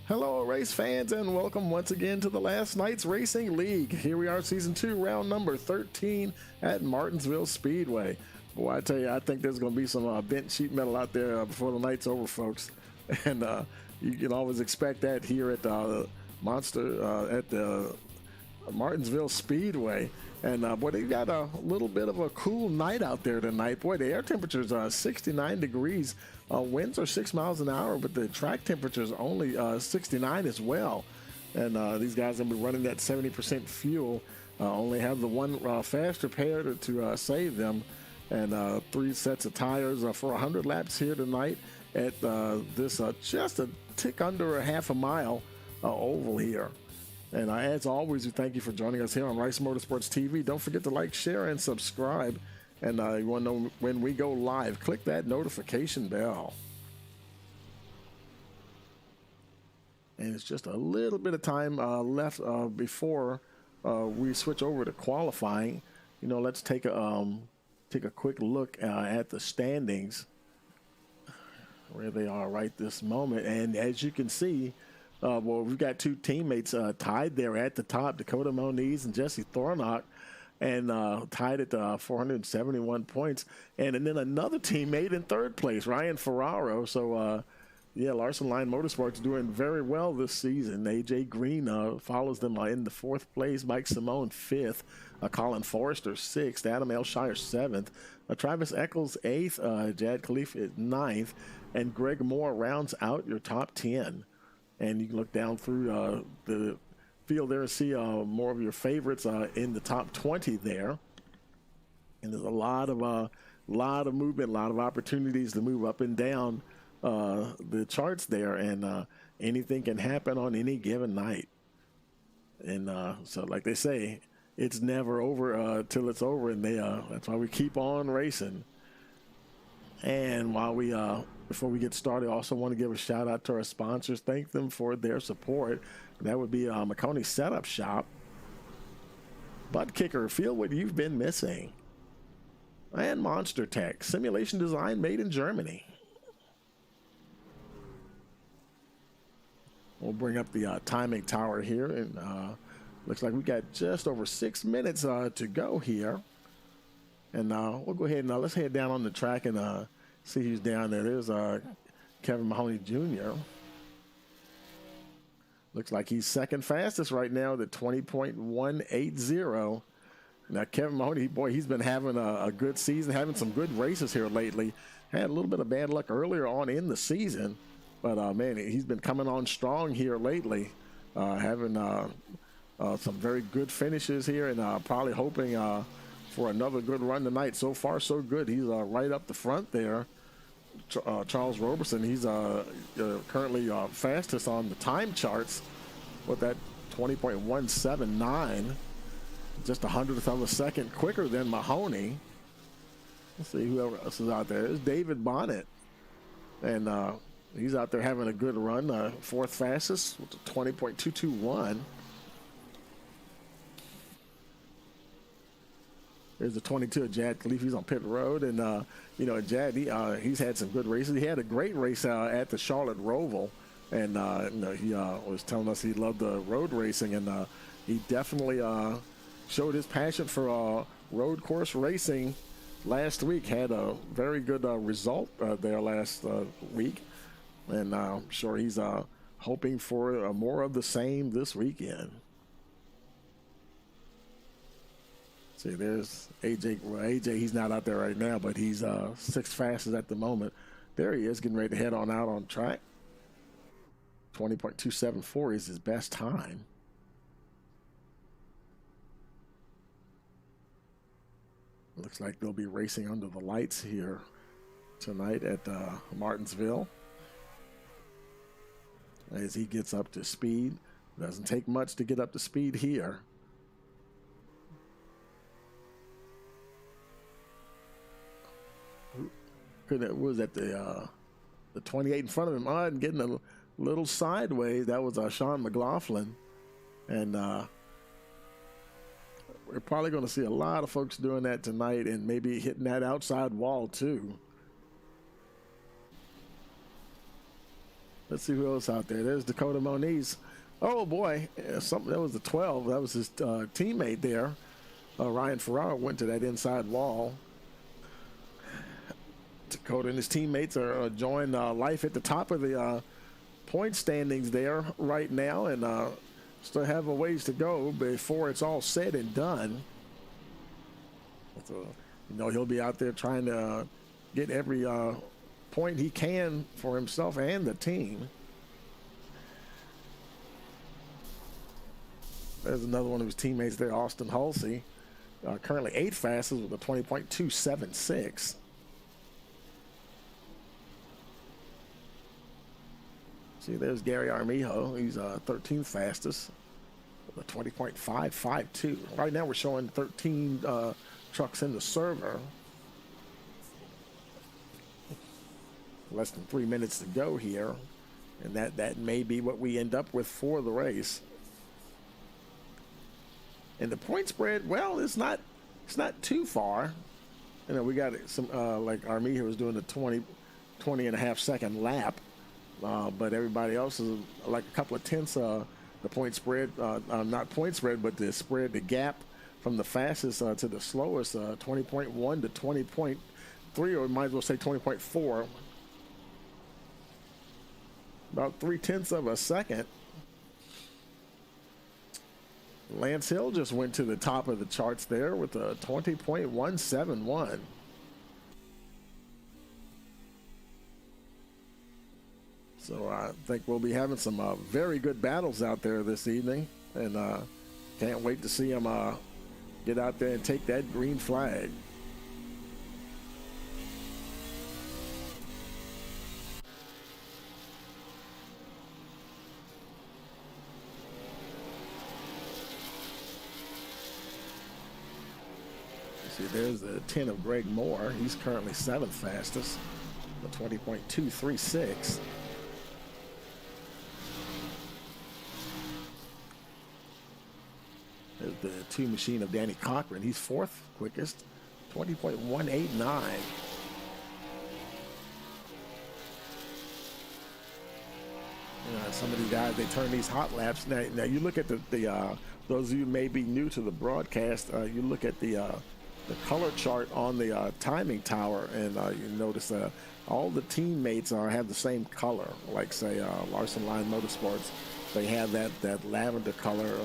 Hello, race fans, and welcome once again to the Last Night's Racing League. Here we are, Season 2, round number 13 at Martinsville Speedway. Boy, I tell you, I think there's going to be some bent sheet metal out there before the night's over, folks. And you can always expect that here at the Martinsville Speedway. And boy, they got a little bit of a cool night out there tonight. Boy, the air temperatures are 69 degrees. Winds are 6 miles an hour, but the track temperature is only 69 as well. And these guys have been running that 70% fuel. Only have the one faster pair to save them. And 3 sets of tires for 100 laps here tonight at this just a tick under a half a mile oval here. And as always, we thank you for joining us here on Rice Motorsports TV. Don't forget to like, share, and subscribe. And you want to know when we go live, click that notification bell. And it's just a little bit of time left before we switch over to qualifying. You know, let's take a quick look at the standings, where they are right this moment. And as you can see, well, we've got 2 teammates tied there at the top, Dakota Moniz and Jesse Thornock, and tied at 471 points. And then another teammate in 3rd place, Ryan Ferraro. So, yeah, Larson Line Motorsports doing very well this season. AJ Green follows them in the 4th place, Mike Simone 5th, Colin Forrester 6th, Adam Elshire 7th, Travis Eccles 8th, Jad Khalifa 9th, and Greg Moore rounds out your top 10. And you can look down through the field there and see more of your favorites in the top 20 there. And there's a lot of movement, a lot of opportunities to move up and down the charts there. And anything can happen on any given night. And so, like they say, it's never over till it's over. And that's why we keep on racing. And while before we get started, I also want to give a shout out to our sponsors. Thank them for their support. That would be McConey Setup Shop, Butt Kicker, feel what you've been missing, and Monster Tech, simulation design made in Germany. We'll bring up the timing tower here, and looks like we got just over 6 minutes to go here. And we'll go ahead and let's head down on the track and see who's down there. There's Kevin Mahoney Jr. Looks like he's 2nd fastest right now at 20.180. Now, Kevin Mahoney, boy, he's been having a good season, having some good races here lately. Had a little bit of bad luck earlier on in the season, but, man, he's been coming on strong here lately, having some very good finishes here, and probably hoping for another good run tonight. So far, so good. He's right up the front there. Charles Roberson, he's currently fastest on the time charts with that 20.179, just a 100th of a second quicker than Mahoney. Let's see whoever else is out there. There's David Bonnet, and he's out there having a good run, 4th fastest with a 20.221. There's the 22 of Jad Khalifa. He's on pit road. And, you know, Jad, he's had some good races. He had a great race at the Charlotte Roval. And, you know, he was telling us he loved the road racing. And he definitely showed his passion for road course racing last week. Had a very good result there last week. And I'm sure he's hoping for more of the same this weekend. See, there's AJ. Well, AJ, he's not out there right now, but he's 6th fastest at the moment. There he is, getting ready to head on out on track. 20.274 is his best time. Looks like they'll be racing under the lights here tonight at Martinsville. As he gets up to speed. Doesn't take much to get up to speed here. Was at the 28 in front of him, and getting a little sideways. That was Sean McLaughlin, and we're probably going to see a lot of folks doing that tonight, and maybe hitting that outside wall too. Let's see who else out there. There's Dakota Moniz. Oh boy, something that was the 12. That was his teammate there. Ryan Ferraro went to that inside wall. Dakota and his teammates are enjoying life at the top of the point standings there right now, and still have a ways to go before it's all said and done. So, you know, he'll be out there trying to get every point he can for himself and the team. There's another one of his teammates there, Austin Hulsey, currently 8th fastest with a 20.276. See, there's Gary Armijo. He's 13th fastest with a 20.552. Right now we're showing 13 trucks in the server. Less than 3 minutes to go here, and that may be what we end up with for the race. And the point spread, well, it's not too far. You know, we got some like Armijo was doing the 20 and a half second lap, but everybody else is like a couple of tenths. The point spread, not point spread, but the spread, the gap from the fastest to the slowest, 20.1 to 20.3, or might as well say 20.4. About 0.3 of a second. Lance Hill just went to the top of the charts there with a 20.171. So I think we'll be having some very good battles out there this evening, and can't wait to see them get out there and take that green flag. See, there's the 10 of Greg Moore. He's currently 7th fastest, a 20.236. There's the 2 machine of Danny Cochran. He's 4th quickest, 20.189. Some of these guys, they turn these hot laps. Now you look at the those of you who may be new to the broadcast, you look at the color chart on the timing tower, and you notice all the teammates have the same color. Like say Larson Line Motorsports, they have that lavender color.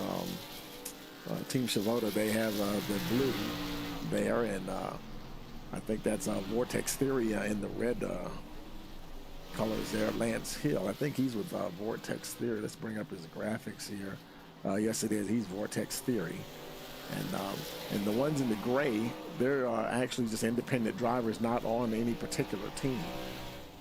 Team Shavoda, they have the blue there, and I think that's Vortex Theory in the red colors there. Lance Hill, I think he's with Vortex Theory. Let's bring up his graphics here. Yes, it is. He's Vortex Theory. And the ones in the gray, they're actually just independent drivers, not on any particular team.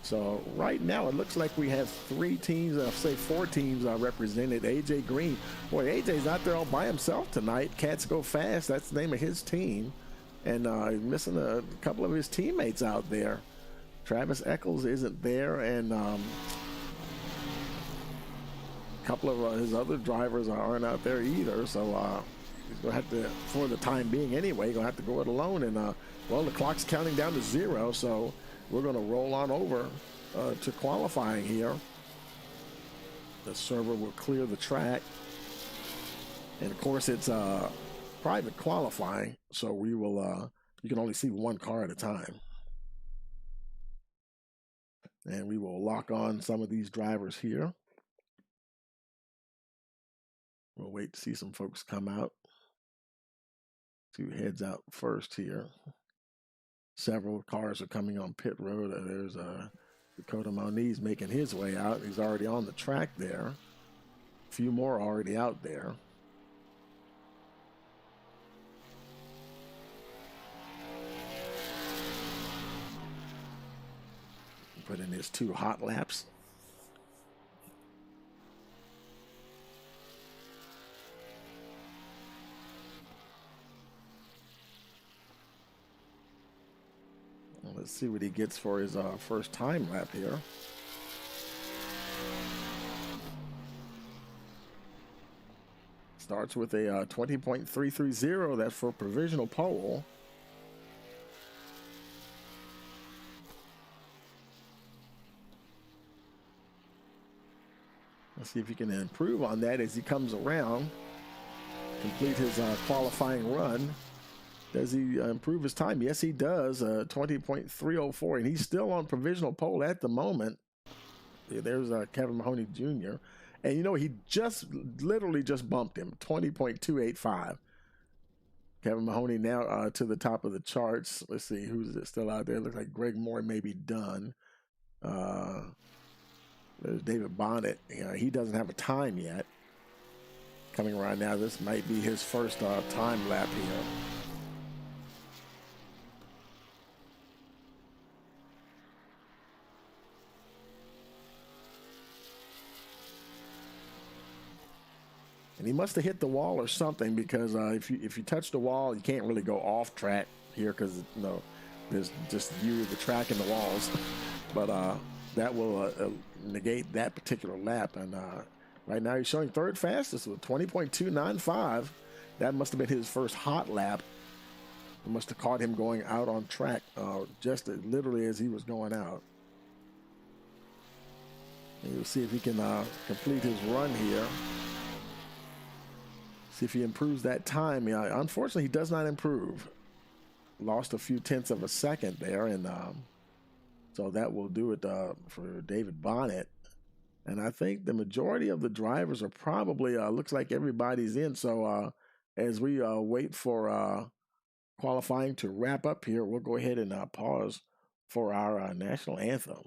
So right now it looks like we have 3 teams, say 4 teams represented. AJ Green, boy, AJ's out there all by himself tonight. Cats Go Fast, that's the name of his team. And he's missing a couple of his teammates out there. Travis Eccles isn't there, and a couple of his other drivers aren't out there either. So he's going to have to, for the time being anyway, going to have to go it alone. And, well, the clock's counting down to 0, so we're going to roll on over to qualifying here. The server will clear the track. And, of course, it's private qualifying, so we will, you can only see one car at a time. And we will lock on some of these drivers here. We'll wait to see some folks come out. 2 heads out first here. Several cars are coming on pit road. There's Dakota Moniz making his way out. He's already on the track there. A few more already out there. Put in his 2 hot laps. Let's see what he gets for his first time lap here. Starts with a 20.330. That's for provisional pole. Let's see if he can improve on that as he comes around, complete his qualifying run. Does he improve his time? Yes, he does. 20.304, and he's still on provisional pole at the moment. There's Kevin Mahoney Jr. And you know, he literally just bumped him, 20.285. Kevin Mahoney now to the top of the charts. Let's see, who's still out there? Looks like Greg Moore may be done. There's David Bonnet. He doesn't have a time yet. Coming around now, this might be his first time lap here. And he must have hit the wall or something, because if you touch the wall, you can't really go off track here, because there's just view of the track and the walls. But that will negate that particular lap. And right now he's showing third fastest with 20.295. That must have been his first hot lap. It must have caught him going out on track just literally as he was going out. And you'll see if he can complete his run here. See if he improves that time. Unfortunately, he does not improve. Lost a few tenths of a second there, and so that will do it for David Bonnet. And I think the majority of the drivers are probably, looks like everybody's in. So as we wait for qualifying to wrap up here, we'll go ahead and pause for our national anthem.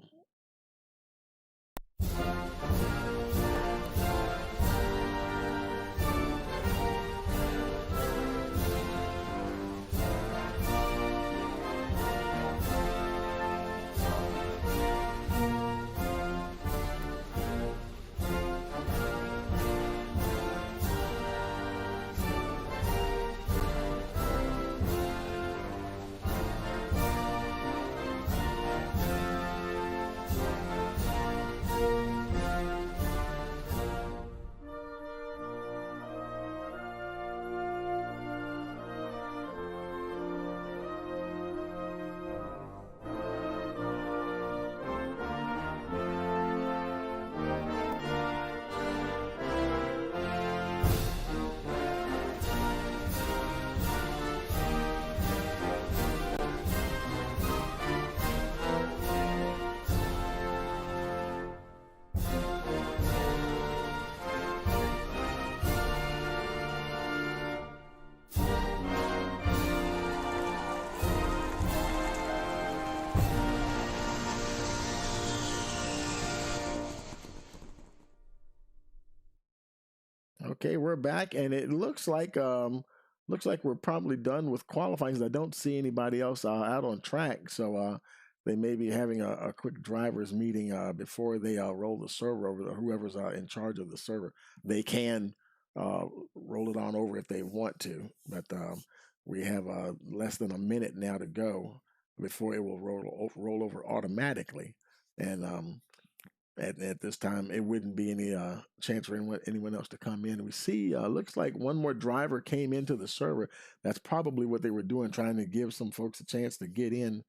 Okay, we're back, and it looks like we're probably done with qualifying. I don't see anybody else out on track, so they may be having a quick drivers meeting before they roll the server over. Whoever's in charge of the server, they can roll it on over if they want to, but we have less than a minute now to go before it will roll over automatically, and at this time, it wouldn't be any chance for anyone else to come in. We see, looks like one more driver came into the server. That's probably what they were doing, trying to give some folks a chance to get in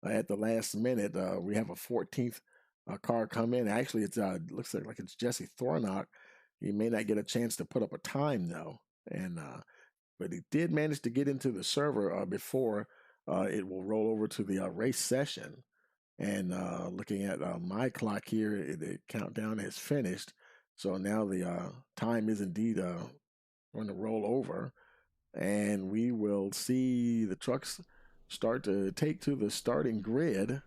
at the last minute. We have a 14th car come in. Actually, it looks like it's Jesse Thornock. He may not get a chance to put up a time, though. But he did manage to get into the server before it will roll over to the race session. And looking at my clock here, the countdown has finished. So now the time is indeed going to roll over. And we will see the trucks start to take to the starting grid.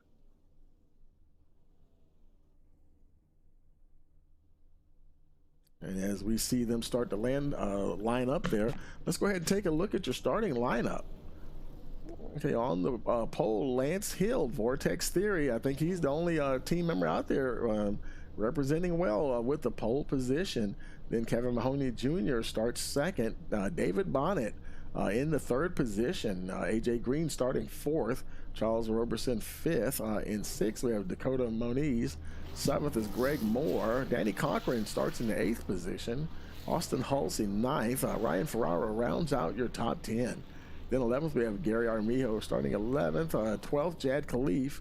And as we see them start to line up there, let's go ahead and take a look at your starting lineup. Okay, on the pole, Lance Hill, Vortex Theory. I think he's the only team member out there representing well with the pole position. Then Kevin Mahoney Jr. starts second. David Bonnet in the third position. AJ Green starting fourth. Charles Roberson fifth. In sixth, we have Dakota Moniz. Seventh is Greg Moore. Danny Cochran starts in the eighth position. Austin Halsey ninth. Ryan Ferraro rounds out your top 10. Then 11th, we have Gary Armijo starting 11th. 12th, Jad Khalif.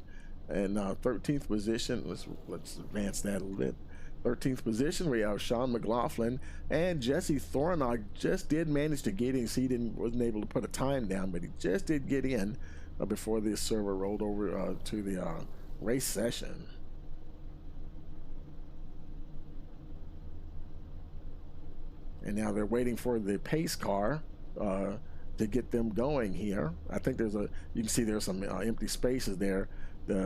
And 13th position, let's advance that a little bit. 13th position, we have Sean McLaughlin, and Jesse Thornock just did manage to get in. So he wasn't able to put a time down, but he just did get in before the server rolled over to the race session. And now they're waiting for the pace car to get them going here. I think you can see there's some empty spaces there.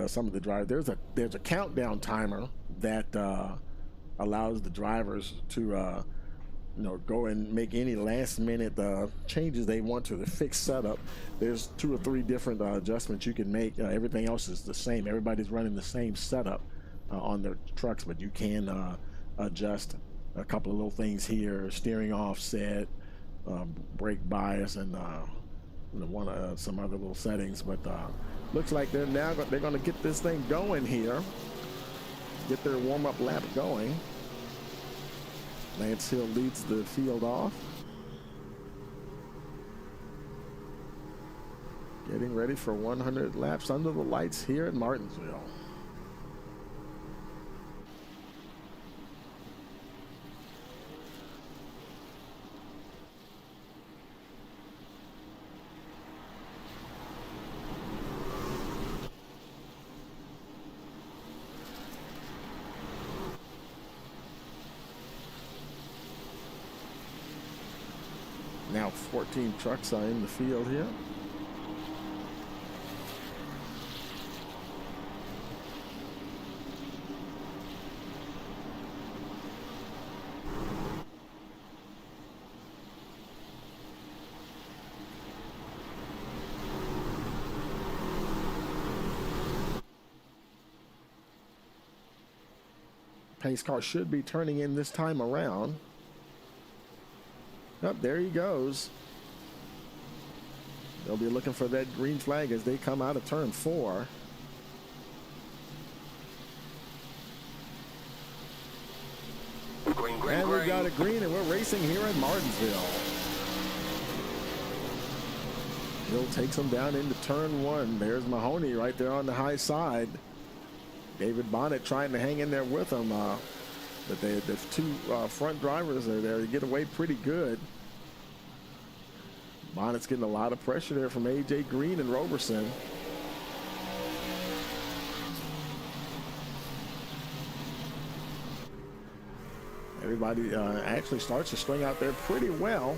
Some of the drivers, there's a countdown timer that allows the drivers to go and make any last minute changes they want to the fixed setup. There's 2 or 3 different adjustments you can make. Everything else is the same. Everybody's running the same setup on their trucks, but you can adjust a couple of little things here: steering offset, brake bias, and some other little settings. But looks like they're going to get this thing going here, get their warm-up lap going. Lance Hill leads the field off, getting ready for 100 laps under the lights here at Martinsville. Now 14 trucks are in the field here. Pace car should be turning in this time around. Up there he goes. They'll be looking for that green flag as they come out of turn 4. Green, and we've got a green, and we're racing here in Martinsville. Hill takes them down into turn 1. There's Mahoney right there on the high side. David Bonnet trying to hang in there with him. But the 2 front drivers are there to get away pretty good. Bonnet's getting a lot of pressure there from AJ Green and Roberson. Everybody actually starts to string out there pretty well.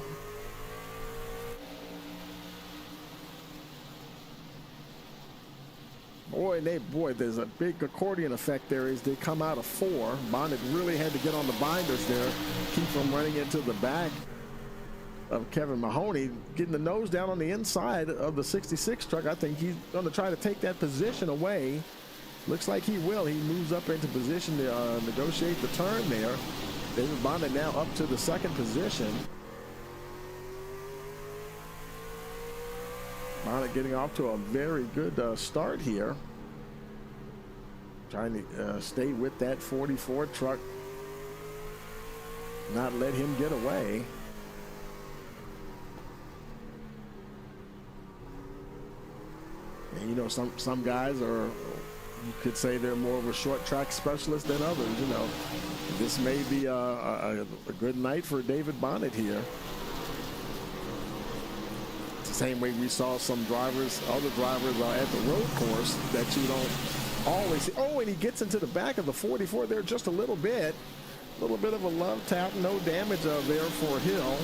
Boy, there's a big accordion effect there as they come out of 4. Bonnet really had to get on the binders there, keep from running into the back of Kevin Mahoney, getting the nose down on the inside of the 66 truck. I think he's going to try to take that position away. Looks like he will. He moves up into position to negotiate the turn there. David Bonnet now up to the 2nd position. Bonnet getting off to a very good start here. Trying to stay with that 44 truck, not let him get away. And some guys are, you could say they're more of a short track specialist than others. This may be a good night for David Bonnet here. It's the same way we saw some other drivers at the road course that you don't always see. Oh, and he gets into the back of the 44 there just a little bit. A little bit of a love tap, no damage there for Hill.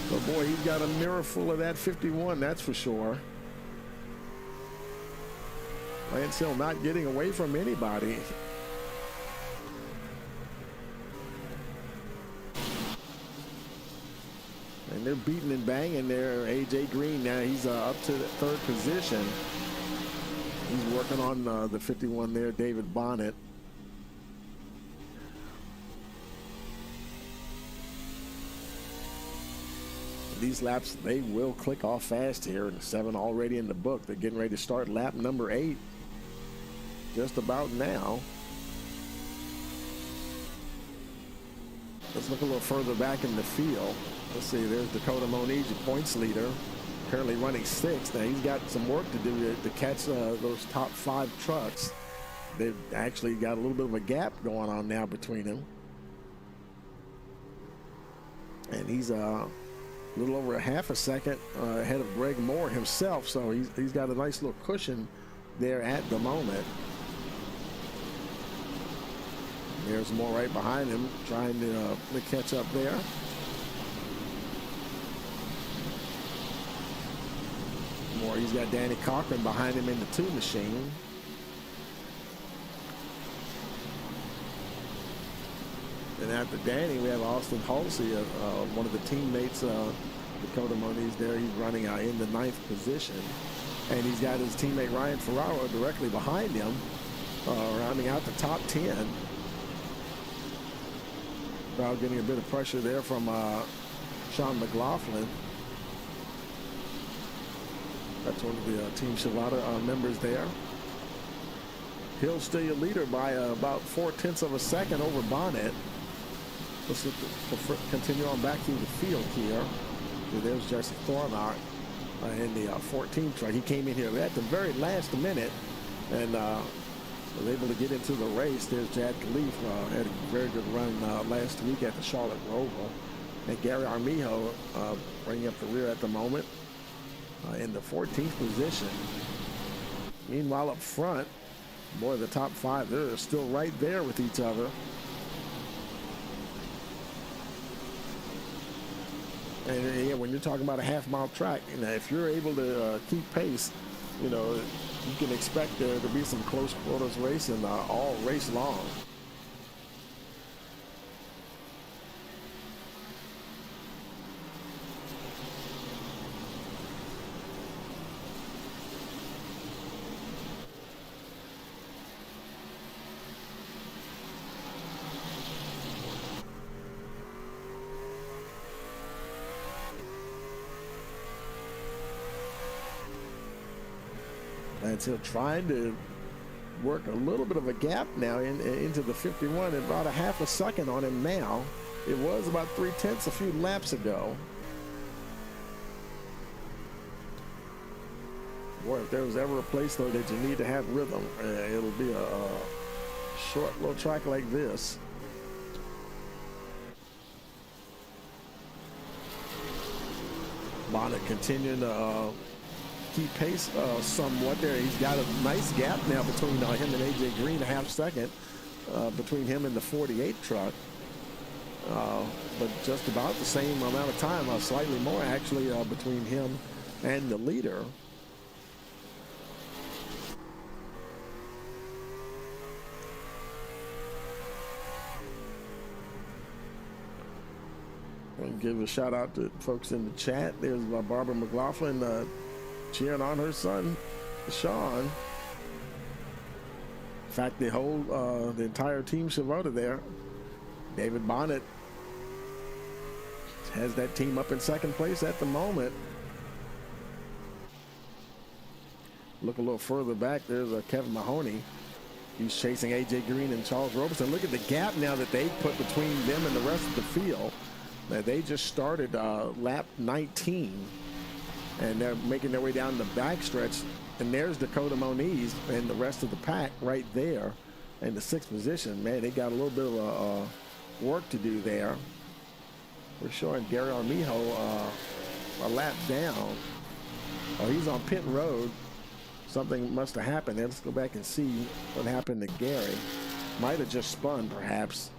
But boy, he's got a mirror full of that 51, that's for sure. Lance Hill not getting away from anybody. And they're beating and banging there. AJ Green now, he's up to the 3rd position. He's working on the 51 there, David Bonnet. These laps, they will click off fast here, and 7 already in the book. They're getting ready to start lap number 8 just about now. Let's look a little further back in the field. Let's see, there's Dakota Moniz, the points leader, currently running 6th. Now he's got some work to do to catch those top 5 trucks. They've actually got a little bit of a gap going on now between them. And he's a little over a half a second ahead of Greg Moore himself. So he's got a nice little cushion there at the moment. There's Moore right behind him, trying to catch up there. Moore, he's got Danny Cochran behind him in the 2 machine. And after Danny, we have Austin Halsey, one of the teammates, Dakota Moniz there. He's running in the 9th position. And he's got his teammate Ryan Ferraro directly behind him, rounding out the top 10. Now getting a bit of pressure there from Sean McLaughlin. That's one of the Team Shivata members there. He'll still your leader by about 0.4 of a second over Bonnet. Let's continue on back through the field here. There's Jesse Thornart in the 14 truck. He came in here at the very last minute and was able to get into the race. There's Jad Khalif, had a very good run last week at the Charlotte Roval. And Gary Armijo bringing up the rear at the moment in the 14th position. Meanwhile, up front, boy, the top 5, they're still right there with each other. And yeah, when you're talking about a half-mile track, you know, if you're able to keep pace, you know, you can expect there to be some close quarters racing all race long. And so trying to work a little bit of a gap now into the 51, and about a half a second on him now. It was about 0.3 a few laps ago. Boy, if there was ever a place though that you need to have rhythm, it'll be a short little track like this. Bonnet continuing to keep pace somewhat there. He's got a nice gap now between him and AJ Green, a half second between him and the 48 truck. But just about the same amount of time, slightly more actually, between him and the leader. And give a shout out to folks in the chat. There's Barbara McLaughlin cheering on her son, Sean. In fact, the entire Team Shivota there. David Bonnet has that team up in second place at the moment. Look a little further back. There's Kevin Mahoney. He's chasing AJ Green and Charles Robertson. Look at the gap now that they put between them and the rest of the field. Now, they just started lap 19. And they're making their way down the backstretch. And there's Dakota Moniz and the rest of the pack right there in the 6th position. Man, they got a little bit of work to do there. We're showing Gary Armijo a lap down. Oh, he's on pit road. Something must have happened there. Let's go back and see what happened to Gary. Might have just spun, perhaps.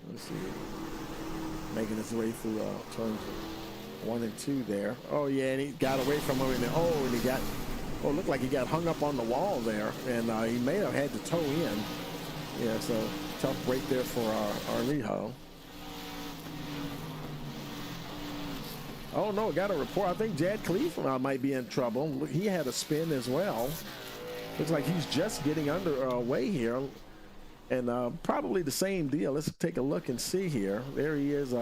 Let's see. Making his way through turns 1 and 2 there. Oh yeah, and he got away from him, and he got, looked like he got hung up on the wall there, and he may have had to tow in. Yeah, so tough break there for Armijo. Oh no, got a report. I think Jad Khalif might be in trouble. He had a spin as well. Looks like he's just getting underway here, and probably the same deal. Let's take a look and see here. There he is.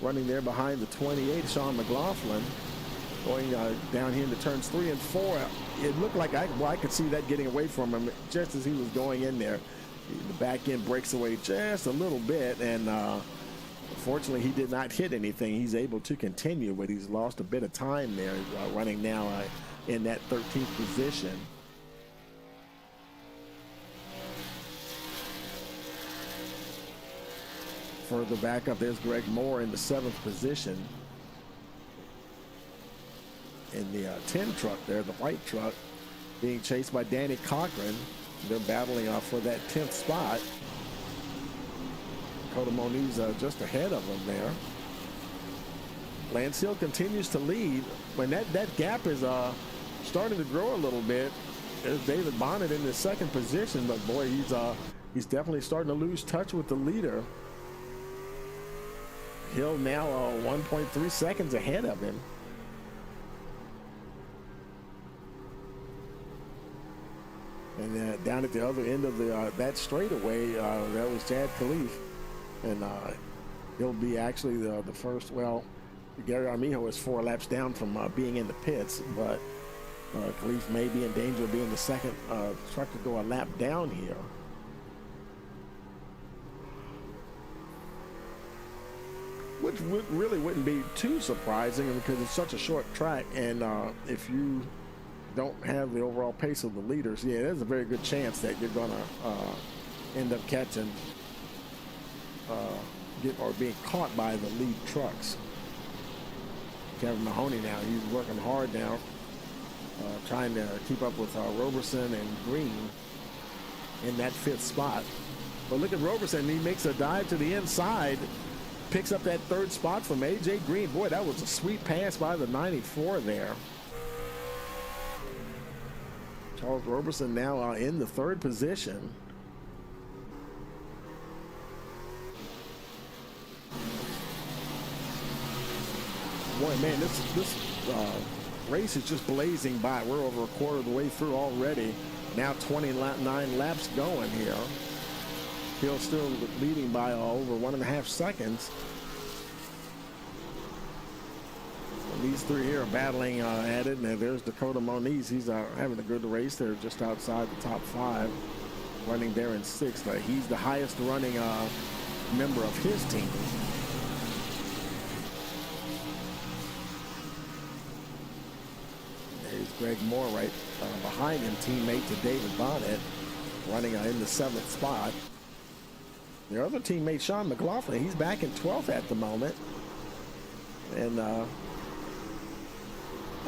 Running there behind the 28, Sean McLaughlin, going down here into turns 3 and 4. It looked like I could see that getting away from him just as he was going in there. The back end breaks away just a little bit, and fortunately he did not hit anything. He's able to continue, but he's lost a bit of time there, running now in that 13th position. Further back up, there's Greg Moore in the 7th position. In the 10 truck there, the white truck, being chased by Danny Cochran. They're battling for that 10th spot. Dakota Moniz just ahead of them there. Lance Hill continues to lead. When that gap is starting to grow a little bit. There's David Bonnet in the 2nd position, but boy, he's definitely starting to lose touch with the leader. Hill now 1.3 seconds ahead of him. And down at the other end of that straightaway, that was Chad Khalif, and he'll be actually the first. Well, Gary Armijo is 4 laps down from being in the pits, but Khalif may be in danger of being the 2nd truck to go a lap down here. Which really wouldn't be too surprising because it's such a short track, and if you don't have the overall pace of the leaders, yeah, there's a very good chance that you're gonna end up catching, or being caught by the lead trucks. Kevin Mahoney now, he's working hard now, trying to keep up with Roberson and Green in that 5th spot. But look at Roberson, he makes a dive to the inside, picks up that 3rd spot from AJ Green. Boy, that was a sweet pass by the 94 there. Charles Roberson now in the 3rd position. Boy, man, this race is just blazing by. We're over a quarter of the way through already. Now 29 laps going here. Hill still leading by over 1.5 seconds. These 3 here are battling at it, and there's Dakota Moniz. He's having a good race there, just outside the top 5, running there in 6th. He's the highest running member of his team. There's Greg Moore right behind him, teammate to David Bonnet, running in the 7th spot. Their other teammate, Sean McLaughlin, he's back in 12th at the moment, and I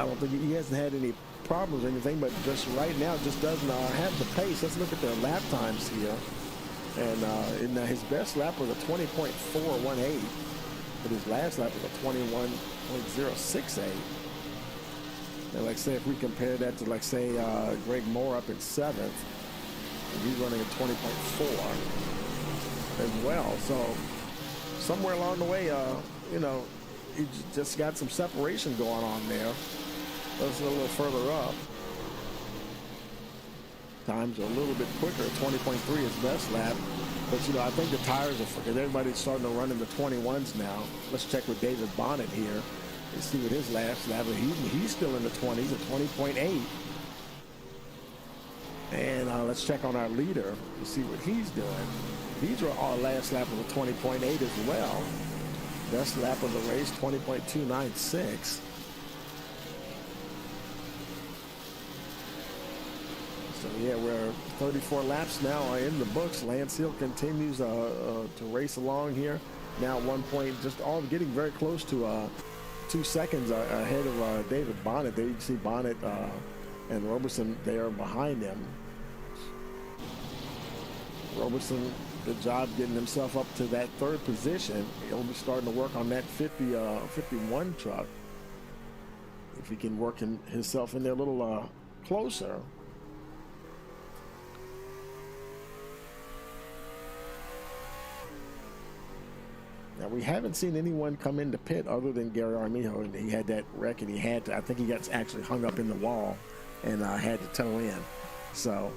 don't think he hasn't had any problems or anything, but just right now just doesn't have the pace. Let's look at their lap times here. And his best lap was a 20.418, but his last lap was a 21.068. And like say, if we compare that to like say Greg Moore up in 7th, he's running a 20.4 as well. So somewhere along the way, he just got some separation going on there. That's a little further up. Times are a little bit quicker. 20.3 is best lap. But, I think the tires are, everybody's starting to run in the 21s now. Let's check with David Bonnet here and see what his last lap is. He's still in the 20s at 20.8. And let's check on our leader to see what he's doing. These are our last lap of a 20.8 as well. Best lap of the race, 20.296. So yeah, we're 34 laps now in the books. Lance Hill continues to race along here. Now at 1 point, just all getting very close to 2 seconds ahead of David Bonnet. There you can see Bonnet and Roberson there behind him. Roberson, good job getting himself up to that 3rd position. He'll be starting to work on that 51 truck. If he can work himself in there a little closer. Now, we haven't seen anyone come into pit other than Gary Armijo. He had that wreck, and I think he got actually hung up in the wall and had to tow in. So,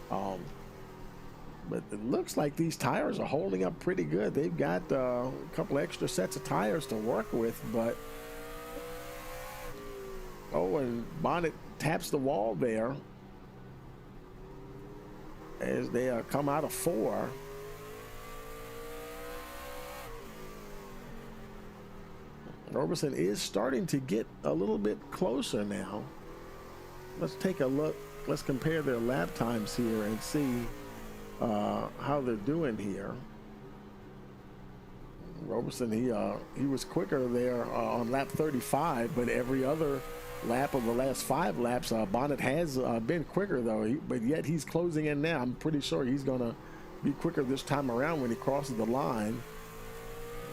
but it looks like these tires are holding up pretty good. They've got a couple extra sets of tires to work with, but and Bonnet taps the wall there as they come out of 4. Roberson is starting to get a little bit closer now. Let's take a look. Let's compare their lap times here and see how they're doing here. Roberson, he was quicker there on lap 35, but every other lap of the last 5 laps, Bonnet has been quicker though. But yet he's closing in now. I'm pretty sure he's gonna be quicker this time around when he crosses the line.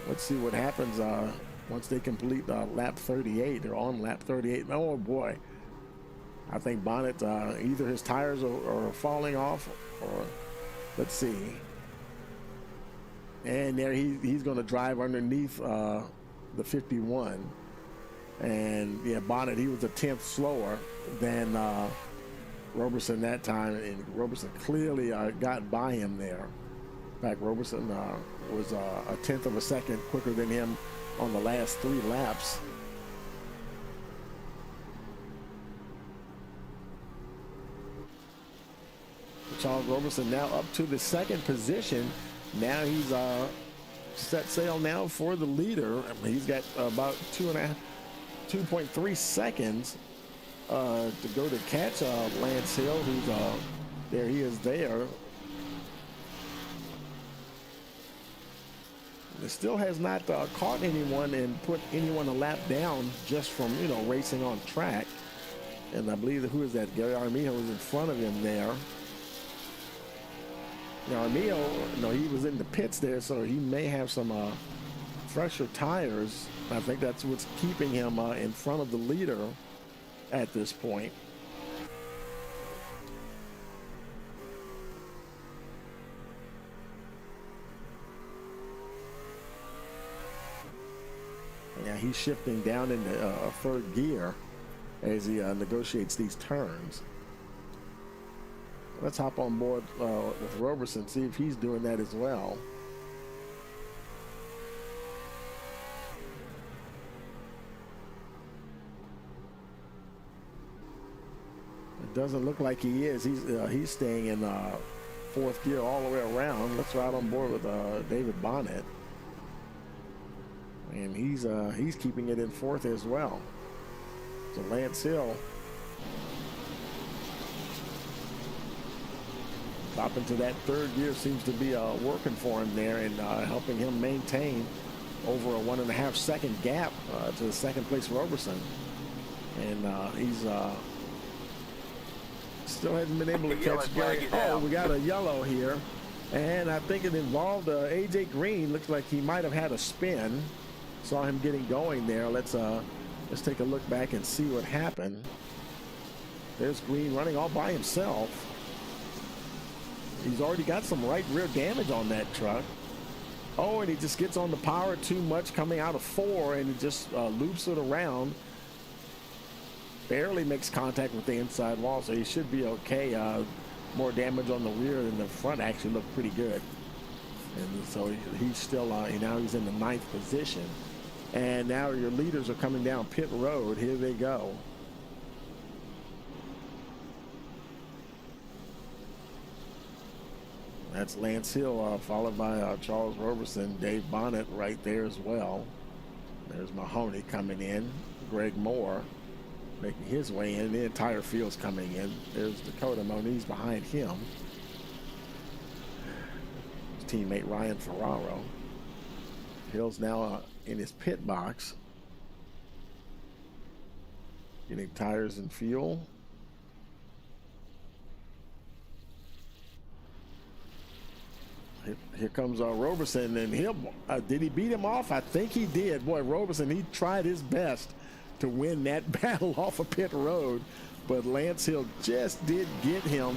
Let's see what happens once they complete lap 38. They're on lap 38. Oh boy, I think Bonnet, either his tires are falling off, or let's see. And there he's going to drive underneath the 51. And yeah, Bonnet, he was a 10th slower than Roberson that time, and Roberson clearly got by him there. In fact, Roberson was a 10th of a second quicker than him on the last 3 laps. Charles Roberson now up to the 2nd position. Now he's set sail now for the leader. I mean, he's got about 2.3 seconds to go to catch Lance Hill, who's there. He is there. It still has not caught anyone and put anyone a lap down just from, you know, racing on track. And I believe who is that? Gary Armijo is in front of him there. Now Armijo, he was in the pits there, so he may have some fresher tires. I think that's what's keeping him in front of the leader at this point. Yeah, he's shifting down into 3rd gear as he negotiates these turns. Let's hop on board with Roberson, see if he's doing that as well. It doesn't look like he is. He's staying in 4th gear all the way around. Let's ride on board with David Bonnet. And he's keeping it in 4th as well. So Lance Hill dropping to that 3rd gear seems to be working for him there, and helping him maintain over a 1.5 second gap to the 2nd place Roberson. And he's still hasn't been able to catch Gary. Oh, we got a yellow here, and I think it involved AJ Green. Looks like he might have had a spin. Saw him getting going there. Let's take a look back and see what happened. There's Green running all by himself. He's already got some right rear damage on that truck. Oh, and he just gets on the power too much coming out of 4, and he just loops it around. Barely makes contact with the inside wall, so he should be okay. More damage on the rear than the front actually looked pretty good. And so he's still, now he's in the 9th position. And now your leaders are coming down pit road. Here they go. That's Lance Hill, followed by Charles Roberson, Dave Bonnet right there as well. There's Mahoney coming in, Greg Moore making his way in. The entire field's coming in. There's Dakota Moniz behind him. His teammate Ryan Ferraro. Hill's now in his pit box, getting tires and fuel. Here comes Roberson, and did he beat him off? I think he did. Boy, Roberson, he tried his best to win that battle off of pit road, but Lance Hill just did get him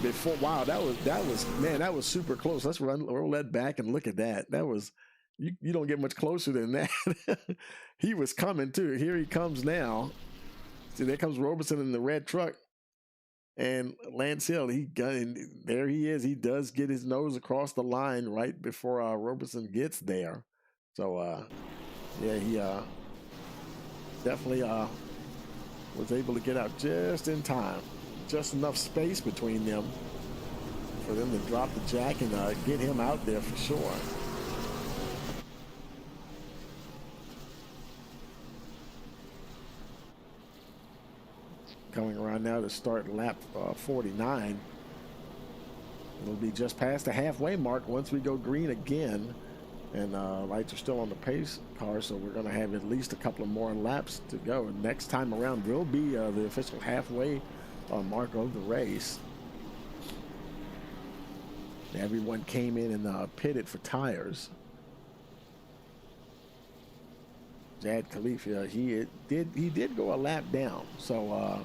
before. Wow, that was super close. Let's roll that back and look at that. That was, you don't get much closer than that. He was coming too. Here he comes now. See, there comes Roberson in the red truck. And Lance Hill, there he is. He does get his nose across the line right before Roberson gets there. So, yeah, he definitely was able to get out just in time. Just enough space between them for them to drop the jack and get him out there for sure. Coming around now to start lap 49. We'll be just past the halfway mark once we go green again. And lights are still on the pace car, so we're going to have at least a couple of more laps to go. Next time around will be the official halfway mark of the race. Everyone came in and pitted for tires. Jad Khalifa, he did go a lap down, so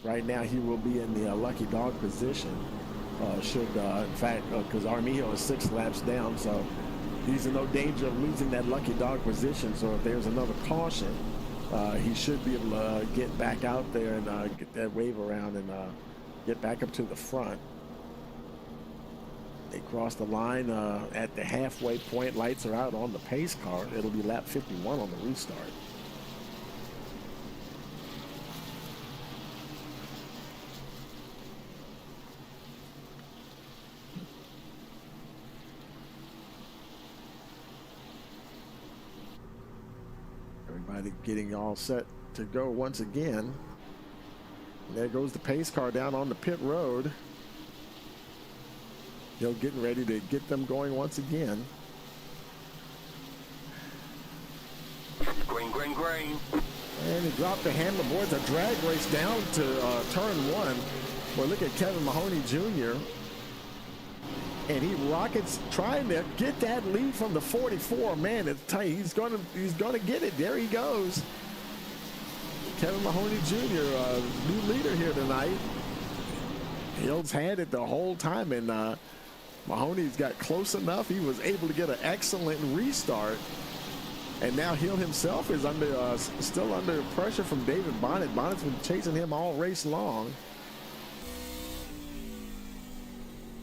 right now he will be in the lucky dog position. In fact, because Armijo is 6 laps down, so he's in no danger of losing that lucky dog position. So if there's another caution, he should be able to get back out there and get that wave around and get back up to the front. They cross the line at the halfway point. Lights are out on the pace car. It'll be lap 51 on the restart. Everybody getting all set to go once again. And there goes the pace car down on the pit road. He'll getting ready to get them going once again. Green, green, green. And he dropped the handle boards. A drag race down to turn 1. Well, look at Kevin Mahoney Jr. And he rockets trying to get that lead from the 44. Man, it's tight. He's gonna get it. There he goes. Kevin Mahoney Jr., new leader here tonight. Hills had it the whole time, and Mahoney's got close enough. He was able to get an excellent restart. And now Hill himself is still under pressure from David Bonnet. Bonnet's been chasing him all race long,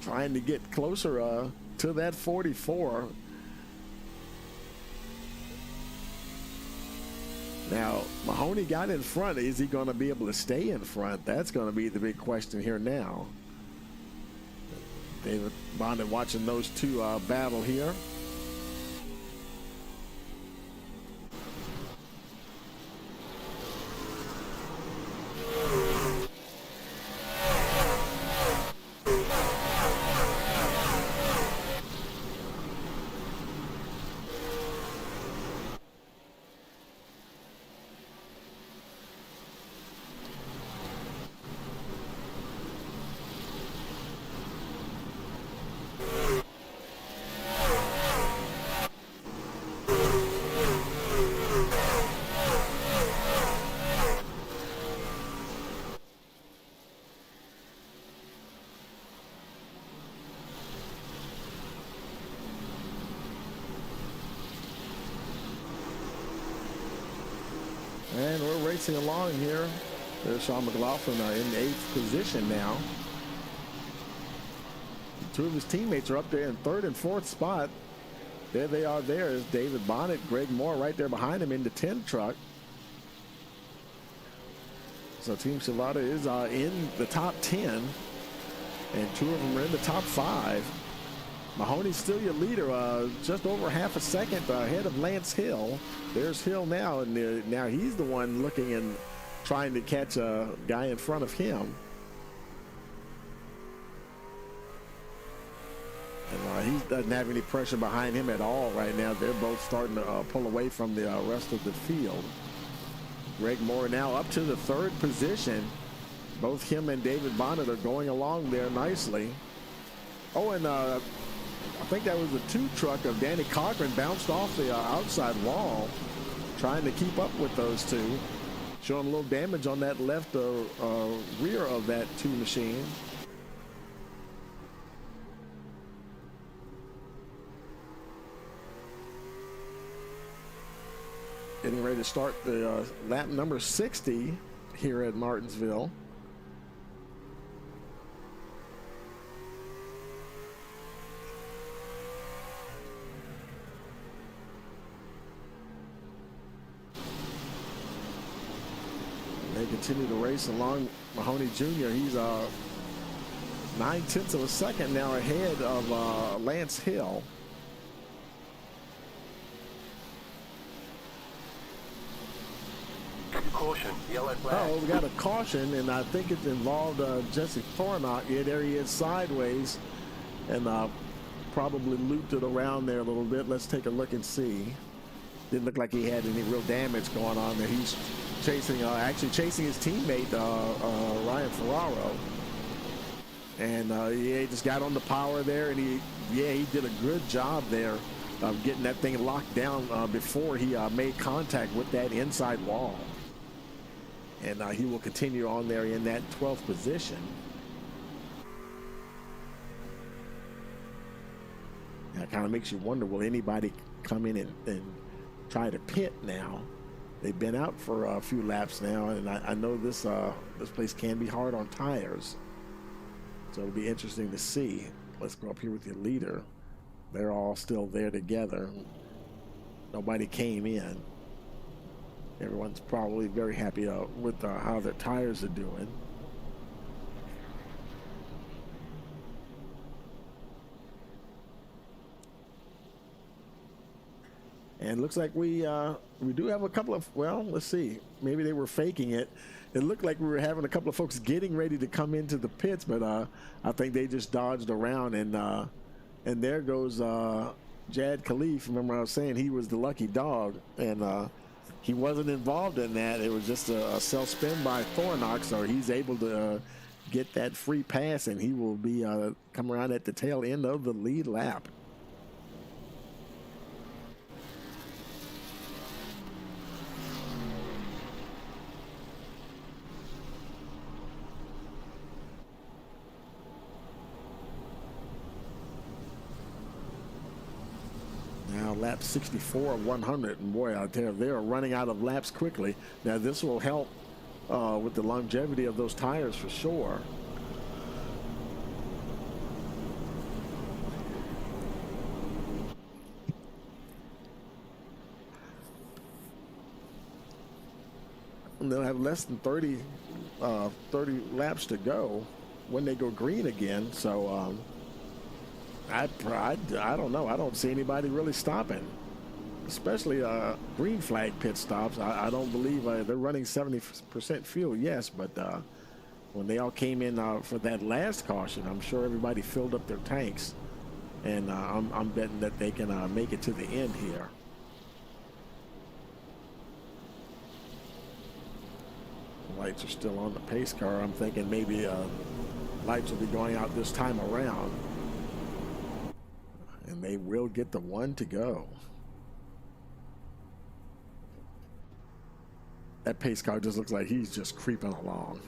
trying to get closer to that 44. Now, Mahoney got in front. Is he going to be able to stay in front? That's going to be the big question here now. David Bonnet watching those two battle here. And we're racing along here. There's Sean McLaughlin in the 8th position now. 2 of his teammates are up there in 3rd and 4th spot. There they are. There is David Bonnet, Greg Moore right there behind him in the 10 truck. So Team Silvada is in the top 10, and 2 of them are in the top 5. Mahoney's still your leader, just over half a second ahead of Lance Hill. There's Hill now, and now he's the one looking and trying to catch a guy in front of him. And he doesn't have any pressure behind him at all right now. They're both starting to pull away from the rest of the field. Greg Moore now up to the 3rd position. Both him and David Bonnet are going along there nicely. Oh, and I think that was the 2 truck of Danny Cochran bounced off the outside wall, trying to keep up with those 2. Showing a little damage on that left rear of that 2 machine. Getting ready to start the lap number 60 here at Martinsville. They continue to race along. Mahoney Jr., he's 9/10 of a second now ahead of Lance Hill. Caution, yellow flag. Oh, we got a caution, and I think it involved Jesse Thornock. Yeah, there he is sideways, and probably looped it around there a little bit. Let's take a look and see. Didn't look like he had any real damage going on there. He's chasing, actually chasing his teammate, Ryan Ferraro. And yeah, he just got on the power there, and he did a good job there of getting that thing locked down before he made contact with that inside wall. And he will continue on there in that 12th position. That kind of makes you wonder, will anybody come in and try to pit now? They've been out for a few laps now, and I know this place can be hard on tires. So it'll be interesting to see. Let's go up here with your leader. They're all still there together. Nobody came in. Everyone's probably very happy with how their tires are doing. And looks like we do have a couple of, well, let's see. Maybe they were faking it. It looked like we were having a couple of folks getting ready to come into the pits, but I think they just dodged around, and there goes Jad Khalif. Remember I was saying he was the lucky dog, and he wasn't involved in that. It was just a self-spin by Thornock, so he's able to get that free pass, and he will be come around at the tail end of the lead lap. Now lap 64 of 100, and boy, I tell you, they're running out of laps quickly. Now this will help with the longevity of those tires for sure. And they'll have less than 30 laps to go when they go green again. So I don't know. I don't see anybody really stopping, especially green flag pit stops. I don't believe they're running 70% fuel, yes, but when they all came in for that last caution, I'm sure everybody filled up their tanks, and I'm betting that they can make it to the end here. Lights are still on the pace car. I'm thinking maybe lights will be going out this time around. And they will get the one to go. That pace car just looks like he's just creeping along.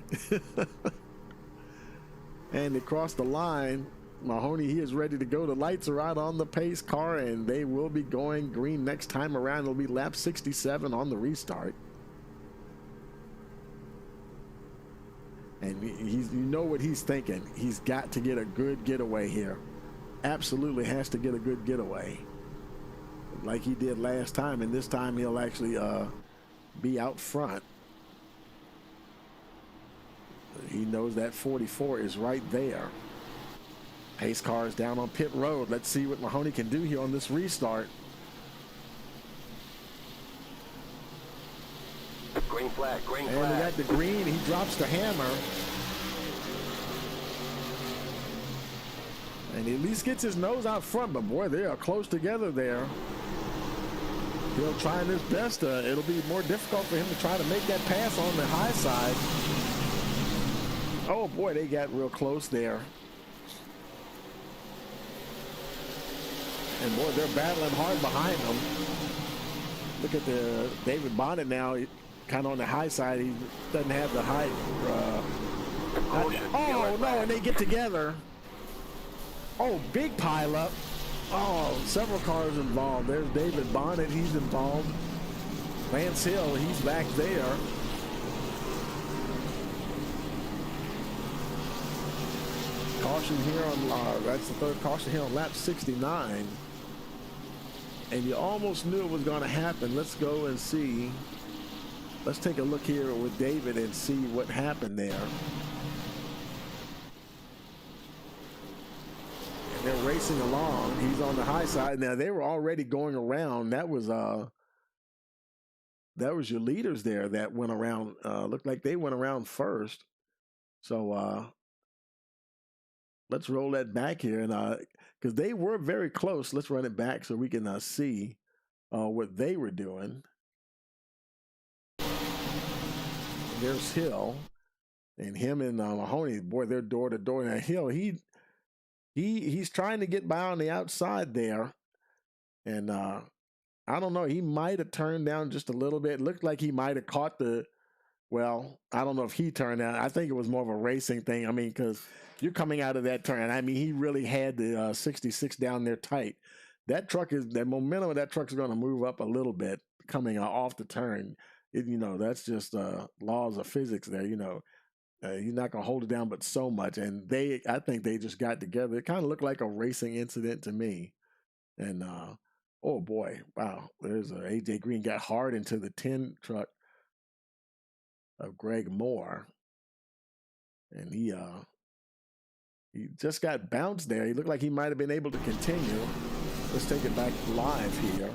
And they cross the line. Mahoney, he is ready to go. The lights are out on the pace car, and they will be going green next time around. It'll be lap 67 on the restart. And you know what he's thinking. He's got to get a good getaway here. Absolutely has to get a good getaway like he did last time, and this time he'll actually be out front. He knows that 44 is right there. Pace car is down on pit road. Let's see what Mahoney can do here on this restart. Green flag, green flag. And we got the green. He drops the hammer. And he at least gets his nose out front, but boy, they are close together there. He'll try his best. It'll be more difficult for him to try to make that pass on the high side. Oh boy, they got real close there. And boy, they're battling hard behind them. Look at the David Bonnet now, kind of on the high side. He doesn't have the height. Oh no, and they get together. Oh, big pile up. Oh, several cars involved. There's David Bonnet, he's involved. Lance Hill, he's back there. Caution here on, that's the third caution here on lap 69. And you almost knew it was going to happen. Let's go and see. Let's take a look here with David and see what happened there. They're racing along. He's on the high side. Now they were already going around. That was your leaders there that went around. Looked like they went around first. So let's roll that back here. And because they were very close. Let's run it back so we can see what they were doing. There's Hill, and him and Mahoney, boy, they're door to door. Now Hill, he's trying to get by on the outside there, and I don't know. He might have turned down just a little bit. It looked like he might have caught the. Well, I don't know if he turned down. I think it was more of a racing thing. I mean, because you're coming out of that turn. I mean, he really had the 66 down there tight. That momentum of that truck is going to move up a little bit coming off the turn. That's just laws of physics there. You're not going to hold it down but so much. And I think they just got together. It kind of looked like a racing incident to me. And, oh boy, wow. There's AJ Green got hard into the 10 truck of Greg Moore. And he just got bounced there. He looked like he might have been able to continue. Let's take it back live here.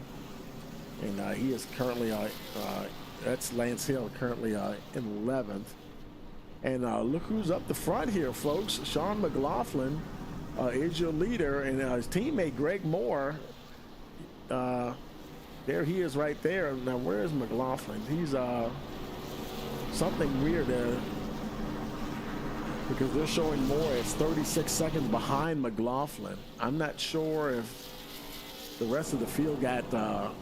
And he is currently, that's Lance Hill, currently in 11th. And look who's up the front here, folks. Sean McLaughlin is your leader, and his teammate Greg Moore, there he is right there. Now, where is McLaughlin? He's something weird there, because they're showing Moore as 36 seconds behind McLaughlin. I'm not sure if the rest of the field got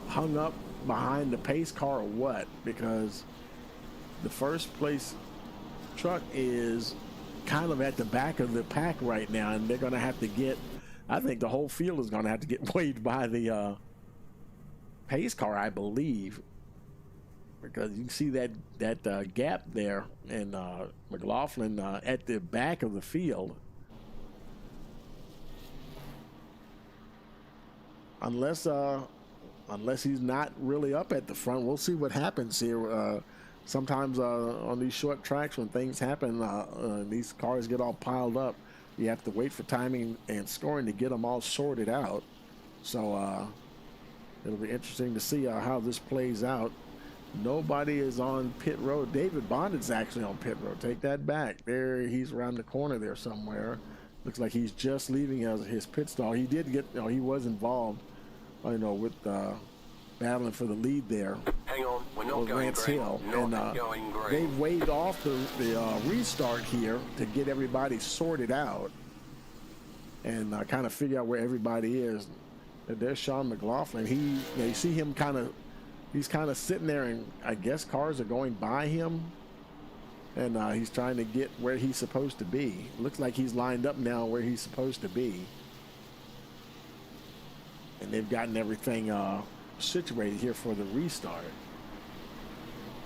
hung up behind the pace car or what, because the first place truck is kind of at the back of the pack right now, and they're going to have to I think the whole field is going to have to get weighed by the pace car, I believe, because you can see that gap there, and McLaughlin at the back of the field. Unless he's not really up at the front. We'll see what happens here. Sometimes on these short tracks, when things happen, these cars get all piled up. You have to wait for timing and scoring to get them all sorted out. So it'll be interesting to see how this plays out. Nobody is on pit road. David Bond's actually on pit road. Take that back. There, he's around the corner there somewhere. Looks like he's just leaving his pit stall. He did get, he was involved, with battling for the lead there. Hang on, we're not going Lance green. Hill. Not going green. They waved off the restart here to get everybody sorted out and kind of figure out where everybody is. And there's Sean McLaughlin. You see him he's kind of sitting there, and I guess cars are going by him, and he's trying to get where he's supposed to be. Looks like he's lined up now where he's supposed to be. And they've gotten everything situated here for the restart.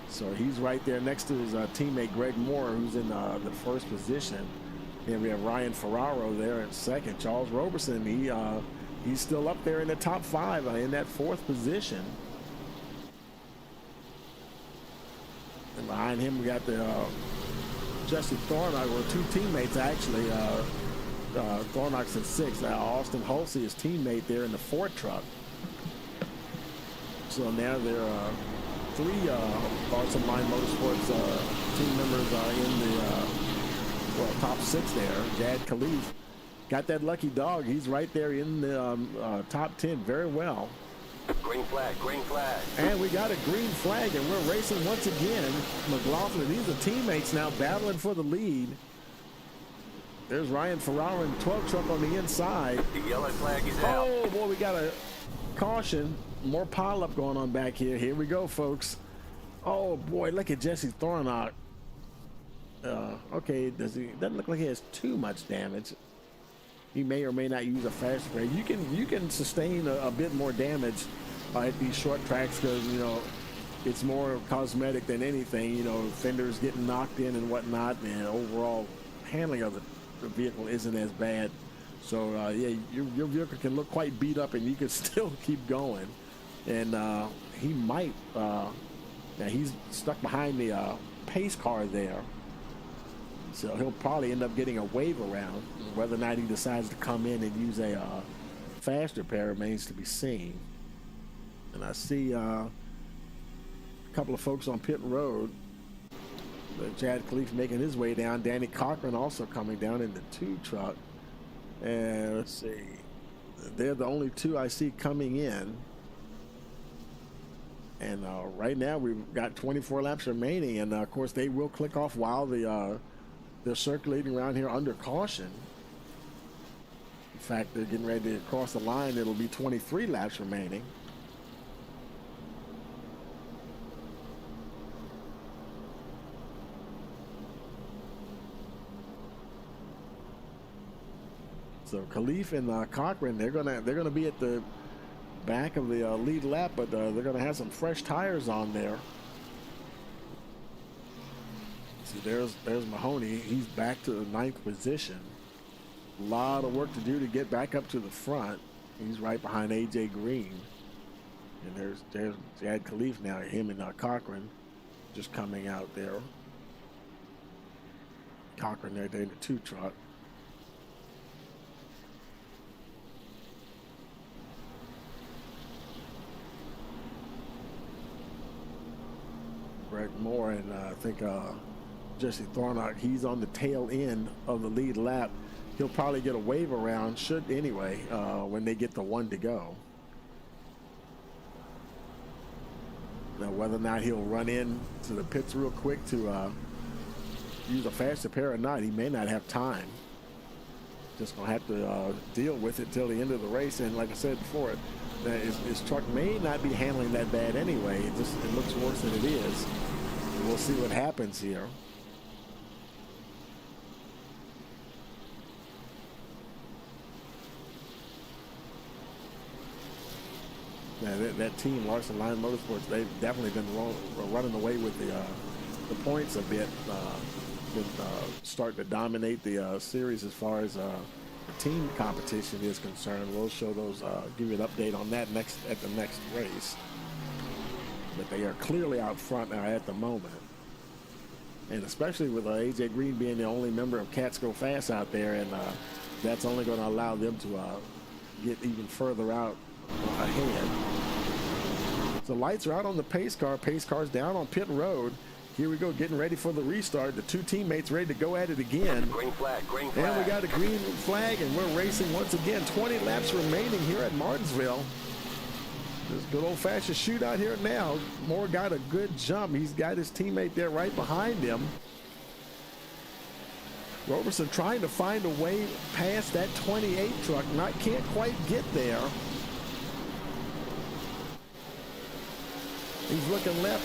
So he's right there next to his teammate Greg Moore, who's in the first position. Then we have Ryan Ferraro there in second. Charles Roberson, he's still up there in the top 5 in that 4th position. And behind him, we got the Jesse Thornock, or 2 teammates actually. Thornock's in 6th. Austin Hulsey, his teammate there in the 4th truck. So now there are 3 Boston Line Motorsports team members in the top 6 there. Jad Khalif got that lucky dog. He's right there in the top 10 very well. Green flag, green flag. And we got a green flag, and we're racing once again. McLaughlin, these are teammates now battling for the lead. There's Ryan Ferraro in the 12 truck on the inside. The yellow flag is out. Oh, boy, we got a caution. More pileup going on back here. Here we go, folks. Oh, boy, look at Jesse Thornock. Okay, doesn't look like he has too much damage. He may or may not use a fast spray. You can sustain a bit more damage at these short tracks because, it's more cosmetic than anything. Fenders getting knocked in and whatnot, and overall handling of the vehicle isn't as bad. So, yeah, your vehicle can look quite beat up, and you can still keep going. And he might, now he's stuck behind the pace car there. So he'll probably end up getting a wave around. Whether or not he decides to come in and use a faster pair remains to be seen. And I see a couple of folks on pit road. Chad Khalif making his way down. Danny Cochran also coming down in the 2 truck. And let's see. they're the only two I see coming in. And right now we've got 24 laps remaining, and of course they will click off while they're circulating around here under caution. In fact, they're getting ready to cross the line. It'll be 23 laps remaining. So Khalif and Cochran, they're gonna be at the back of the lead lap, but they're gonna have some fresh tires on there. See, there's Mahoney. He's back to the 9th position. A lot of work to do to get back up to the front. He's right behind AJ Green, and there's Jad Khalif now. Him and Cochran just coming out there. Cochran there in the 2 truck. Greg Moore and I think Jesse Thornock, he's on the tail end of the lead lap. He'll probably get a wave around, should anyway, when they get the 1 to go. Now, whether or not he'll run in to the pits real quick to use a faster pair or not, he may not have time. Just gonna have to deal with it till the end of the race. And like I said before, his truck may not be handling that bad anyway. It looks worse than it is. We'll see what happens here. Yeah, that team, Larson Line Motorsports, they've definitely been running away with the points a bit. Been starting to dominate the series as far as team competition is concerned. We'll show those, give you an update on that at the next race. But they are clearly out front now at the moment. And especially with AJ Green being the only member of Cats Go Fast out there, and that's only going to allow them to get even further out ahead. So lights are out on the pace car. Pace car's down on pit road. Here we go, getting ready for the restart. The 2 teammates ready to go at it again. Green flag, green flag. And we got a green flag, and we're racing once again. 20 laps remaining here at Martinsville. This good old-fashioned shootout here now. Moore got a good jump. He's got his teammate there right behind him. Roberson trying to find a way past that 28 truck. Can't quite get there. He's looking left,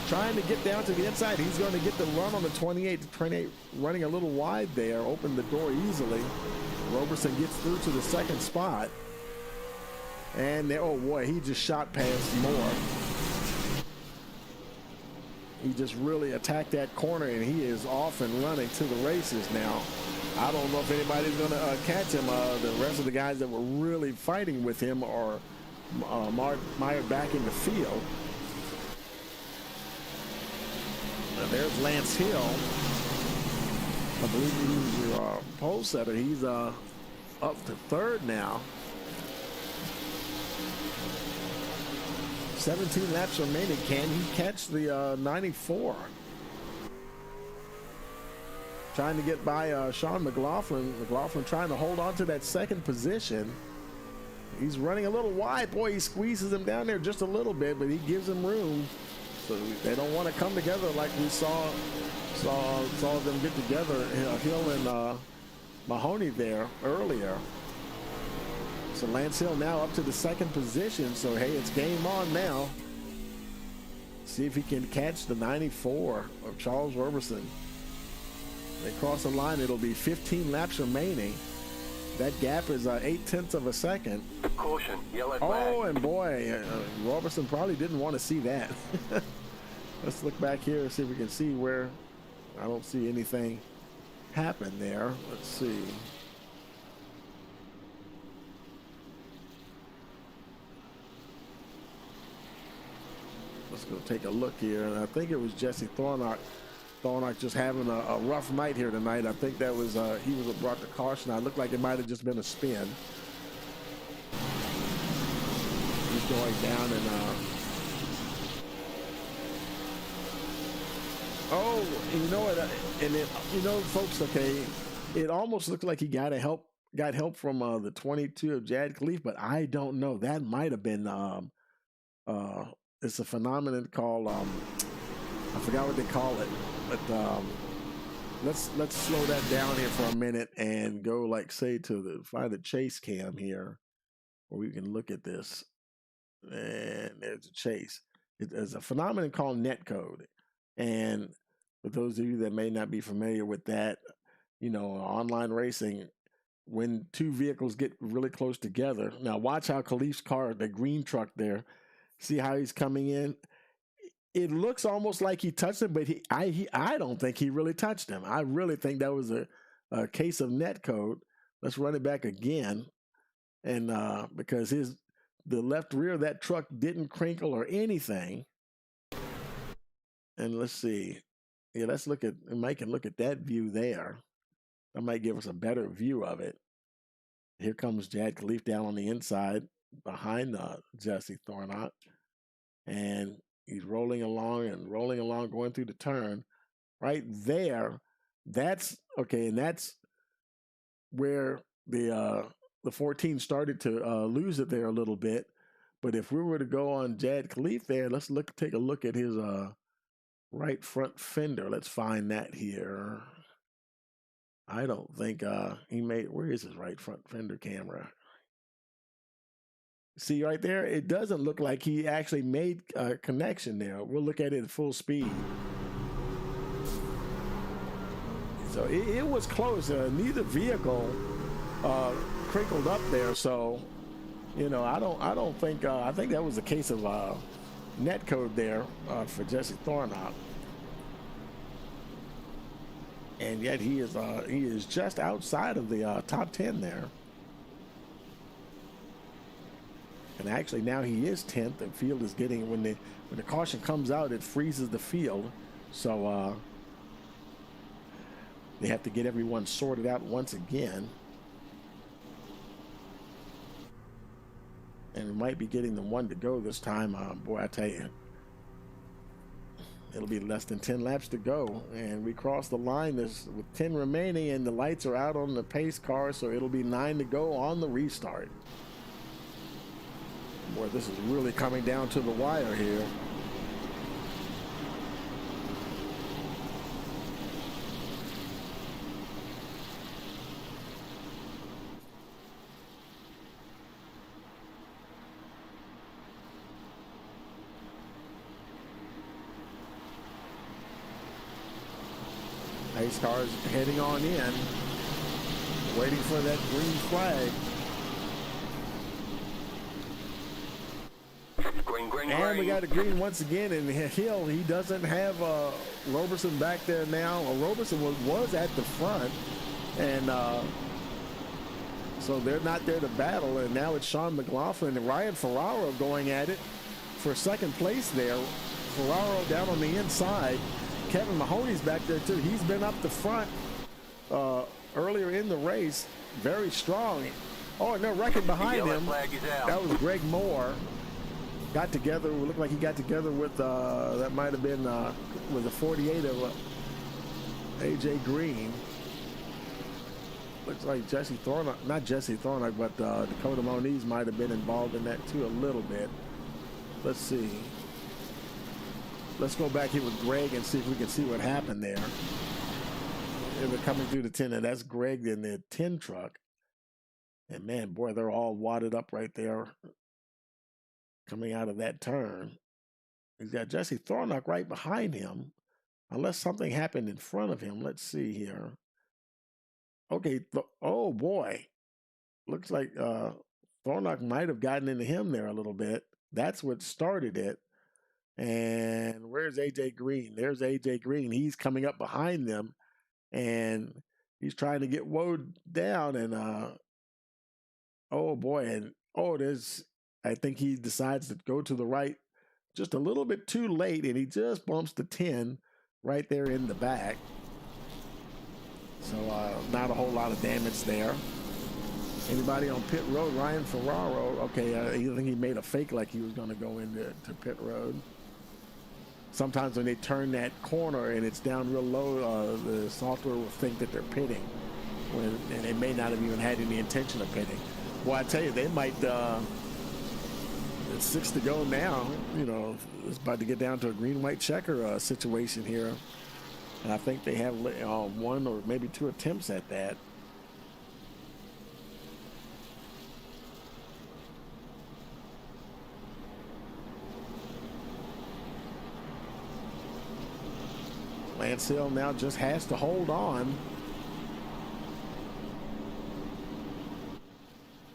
trying to get down to the inside. He's going to get the run on the 28. The 28 running a little wide there, opened the door easily. Roberson gets through to the 2nd spot. And oh boy, he just shot past Moore. He just really attacked that corner, and he is off and running to the races now. I don't know if anybody's going to catch him. The rest of the guys that were really fighting with him are mired back in the field. There's Lance Hill. I believe he's your pole setter. He's up to 3rd now. 17 laps remaining. Can he catch the 94? Trying to get by Sean McLaughlin. McLaughlin trying to hold on to that 2nd position. He's running a little wide. Boy, he squeezes him down there just a little bit, but he gives him room. So they don't want to come together like we saw them get together, Hill and Mahoney there earlier. So Lance Hill now up to the 2nd position. So hey, it's game on now. See if he can catch the 94 of Charles Roberson. They cross the line. It'll be 15 laps remaining. That gap is 0.8 of a second. Caution, yellow flag. Oh, and boy, Roberson probably didn't want to see that. Let's look back here and see if we can see where. I don't see anything happen there. Let's see. Let's go take a look here. And I think it was Jesse Thornock. Thornock just having a rough night here tonight. I think that was he was brought to caution. It looked like it might have just been a spin. He's going down and oh, you know what? And it, you know, folks, okay, it almost looked like he got to help got help from the 22 of Jad Khalif, but I don't know. That might have been it's a phenomenon called I forgot what they call it, but let's slow that down here for a minute and go, like, say, to find the chase cam here where we can look at this. And there's a chase. It's a phenomenon called netcode. And for those of you that may not be familiar with that, online racing, when two vehicles get really close together. Now watch how Khalif's car, the green truck there, see how he's coming in. It looks almost like he touched him, but I don't think he really touched him. I really think that was a case of netcode. Let's run it back again, and because the left rear of that truck didn't crinkle or anything. And let's see, yeah, let's look at Mike can look at that view there. That might give us a better view of it. Here comes Jad Khalif down on the inside behind Jesse Thornock, and he's rolling along, going through the turn. Right there, that's okay, and that's where the 14 started to lose it there a little bit. But if we were to go on Jad Khalif there, let's take a look at his right front fender. Let's find that here. I don't think he made. Where is his right front fender camera? See right there, it doesn't look like he actually made a connection there. We'll look at it at full speed. So it was close. Neither vehicle crinkled up there. So, I don't think. I think that was a case of netcode there for Jesse Thornock. And yet he is just outside of the top 10 there. And actually now he is 10th. The field is getting, when the caution comes out, it freezes the field. So they have to get everyone sorted out once again. And we might be getting the one to go this time. Boy, I tell you, it'll be less than 10 laps to go. And we cross the line with 10 remaining, and the lights are out on the pace car, so it'll be 9 to go on the restart. Boy, this is really coming down to the wire here. Pace cars heading on in, waiting for that green flag. And we got a green once again, and Hill, he doesn't have Roberson back there now. Roberson was at the front, and so they're not there to battle, and now it's Sean McLaughlin and Ryan Ferraro going at it for second place there. Ferraro down on the inside. Kevin Mahoney's back there too. He's been up the front earlier in the race, very strong. Oh, and they're wrecking behind him. That was Greg Moore. Got together, looked like he got together with, that might have been with the 48 of AJ Green. Looks like Jesse Thornock, not Jesse Thornock, but Dakota Moniz might have been involved in that too a little bit. Let's see. Let's go back here with Greg and see if we can see what happened there. They were coming through the 10, and that's Greg in the 10 truck. And man, boy, they're all wadded up right there, coming out of that turn. He's got Jesse Thornock right behind him, unless something happened in front of him. Let's see here. Okay, oh boy. Looks like Thornock might have gotten into him there a little bit. That's what started it. And where's AJ Green? There's AJ Green. He's coming up behind them, and he's trying to get Woad down. And oh boy, and I think he decides to go to the right just a little bit too late, and he just bumps the 10 right there in the back. So not a whole lot of damage there. Anybody on pit road? Ryan Ferraro. Okay, I think he made a fake like he was going to go into pit road. Sometimes when they turn that corner and it's down real low, the software will think that they're pitting. and they may not have even had any intention of pitting. Well, I tell you, they might. It's 6 to go now. You know, it's about to get down to a green-white checker situation here, and I think they have 1 or maybe 2 attempts at that. Lance Hill now just has to hold on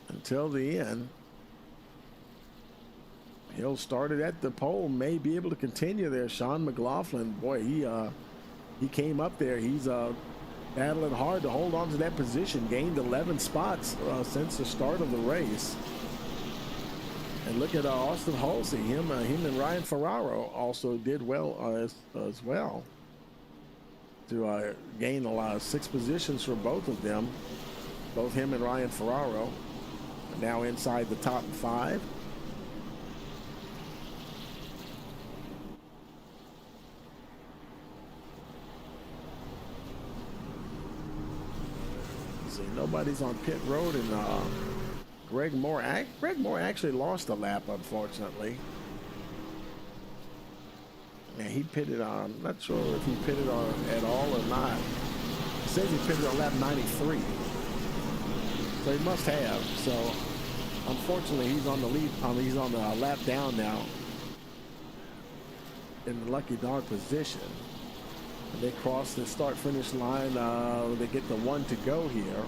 until the end. Hill started at the pole, may be able to continue there. Sean McLaughlin, boy, he came up there. He's battling hard to hold on to that position. Gained 11 spots since the start of the race. And look at Austin Halsey. Him and Ryan Ferraro also did well as well to gain a lot of 6 positions for both of them. Both him and Ryan Ferraro are now inside the top 5. See, nobody's on pit road, and Greg Moore actually lost a lap, unfortunately. And he pitted on, I'm not sure if he pitted on at all or not. It says he pitted on lap 93. So he must have. So unfortunately, he's on the lead. He's on the lap down now in the lucky dog position. And they cross the start-finish line. They get the 1 to go here.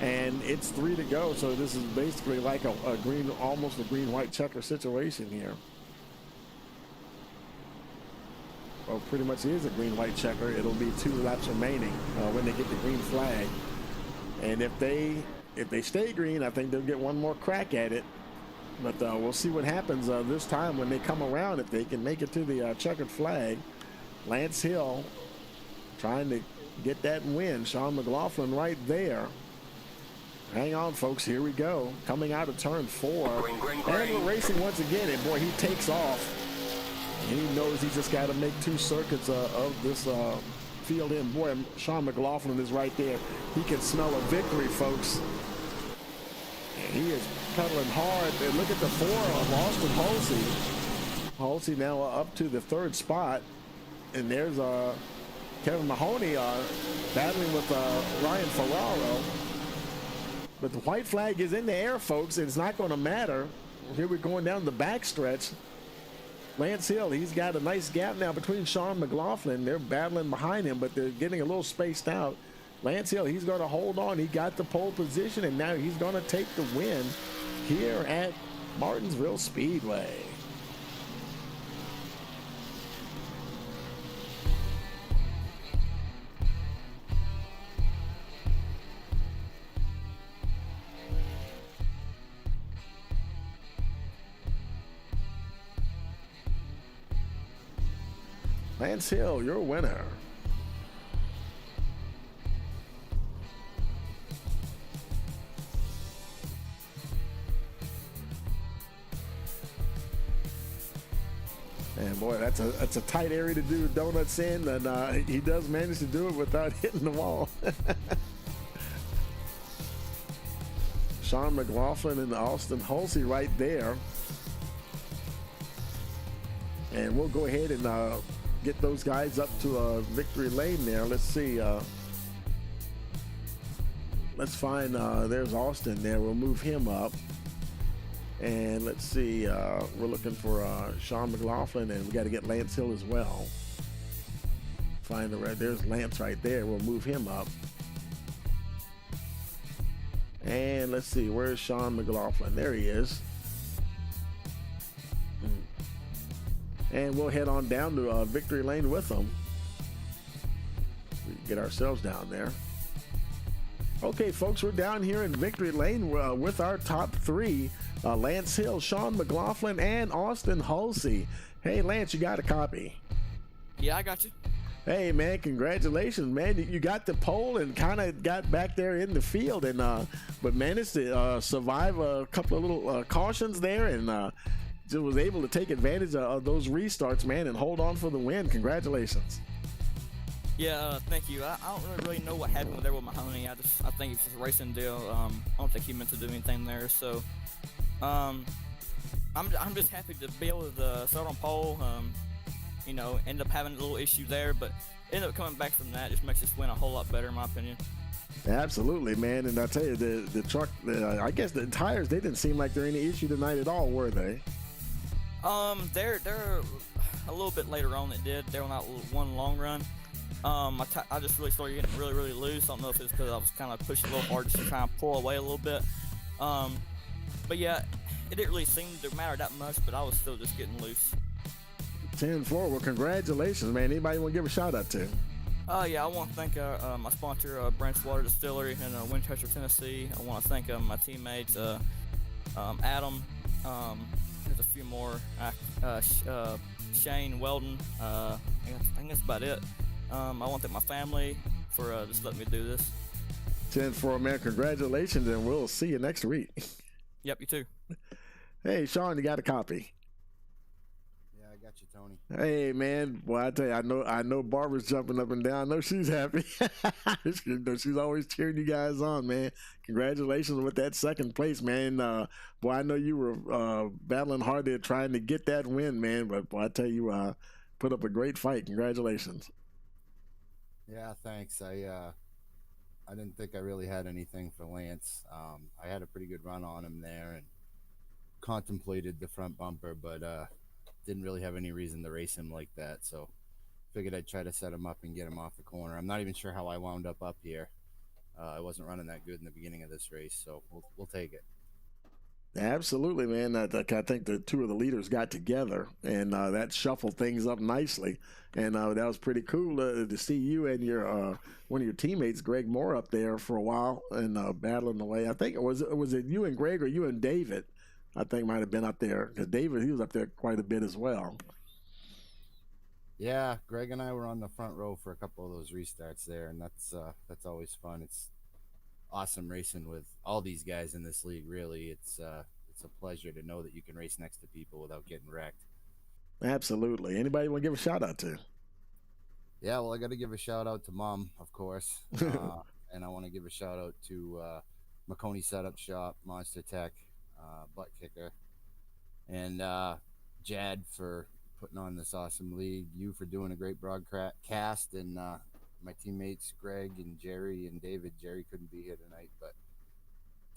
And it's 3 to go. So this is basically like almost a green-white checker situation here. Well, pretty much is a green-white checker. It'll be 2 laps remaining when they get the green flag. And if they stay green, I think they'll get 1 more crack at it. But we'll see what happens this time when they come around, if they can make it to the checkered flag. Lance Hill trying to get that win. Sean McLaughlin right there. Hang on, folks. Here we go. Coming out of turn 4. Green, green, And green. we're racing once again. And boy, he takes off. And he knows he's just got to make 2 circuits of this field in. Boy, Sean McLaughlin is right there. He can smell a victory, folks. And he is pedaling hard. And look at the 4 of Austin Halsey. Halsey now up to the 3rd spot. And there's Kevin Mahoney battling with Ryan Ferraro. But the white flag is in the air, folks. It's not going to matter. Here we're going down the backstretch. Lance Hill, he's got a nice gap now between Sean McLaughlin. They're battling behind him, but they're getting a little spaced out. Lance Hill, he's going to hold on. He got the pole position, and now he's going to take the win here at Martinsville Speedway. Lance Hill, your winner. And boy, that's a tight area to do donuts in, and he does manage to do it without hitting the wall. Sean McLaughlin and Austin Halsey right there. And we'll go ahead and get those guys up to victory lane there. Let's see. Let's find, there's Austin there. We'll move him up. And let's see, we're looking for Sean McLaughlin, and we got to get Lance Hill as well. Find the red, there's Lance right there. We'll move him up. And let's see, where's Sean McLaughlin? There he is. And we'll head on down to victory lane with them. We can get ourselves down there. Okay, folks, we're down here in victory lane with our top 3. Lance Hill, Sean McLaughlin, and Austin Halsey. Hey, Lance, you got a copy? Yeah, I got you. Hey, man, congratulations, man. You got the pole and kind of got back there in the field, and but managed to survive a couple of little cautions there, and just was able to take advantage of those restarts, man, and hold on for the win. Congratulations. Yeah, thank you. I don't really know what happened there with Mahoney. I think it's just a racing deal. I don't think he meant to do anything there. So, um, I'm just happy to be able to start on pole. End up having a little issue there, but end up coming back from that just makes this win a whole lot better in my opinion. Absolutely, man. And I tell you, the truck, I guess the tires, they didn't seem like they're any issue tonight at all, were they? They're a little bit later on. It did. They're on that one long run. I just really started getting really loose. I don't know if it's because I was kind of pushing a little hard just to try and pull away a little bit. But yeah, it didn't really seem to matter that much, but I was still just getting loose. 10-4. Well, congratulations, man. Anybody want to give a shout out to? Yeah, I want to thank my sponsor, Branch Water Distillery in Winchester, Tennessee. I want to thank my teammates, Adam. There's a few more. Shane, Weldon. I think that's about it. I want to thank my family for just letting me do this. 10-4, man. Congratulations, and we'll see you next week. Yep, you too. Hey, Sean, you got a copy? Yeah, I got you, Tony. Hey, man. Well, I tell you, I know Barbara's jumping up and down. I know she's happy. She's always cheering you guys on, man. Congratulations with that second place, man. Boy, I know you were battling hard there trying to get that win, man. But boy, I tell you, put up a great fight. Congratulations. Yeah, thanks. I didn't think I really had anything for Lance. I had a pretty good run on him there and contemplated the front bumper, but didn't really have any reason to race him like that. So figured I'd try to set him up and get him off the corner. I'm not even sure how I wound up here. I wasn't running that good in the beginning of this race, so we'll take it. Absolutely, man. I think the two of the leaders got together, and that shuffled things up nicely. And that was pretty cool to see you and your one of your teammates, Greg Moore, up there for a while and battling away. I think was it you and Greg or you and David? I think might have been up there because David, he was up there quite a bit as well. Yeah, Greg and I were on the front row for a couple of those restarts there, and that's always fun. It's awesome racing with all these guys in this league. Really, it's a pleasure to know that you can race next to people without getting wrecked. Absolutely. Anybody want to give a shout out to? Yeah, well, I got to give a shout out to Mom, of course, and I want to give a shout out to McConey Setup Shop, Monster Tech, Butt Kicker, and Jad for putting on this awesome league. You for doing a great broadcast, and my teammates Greg and Jerry and David. Jerry couldn't be here tonight, but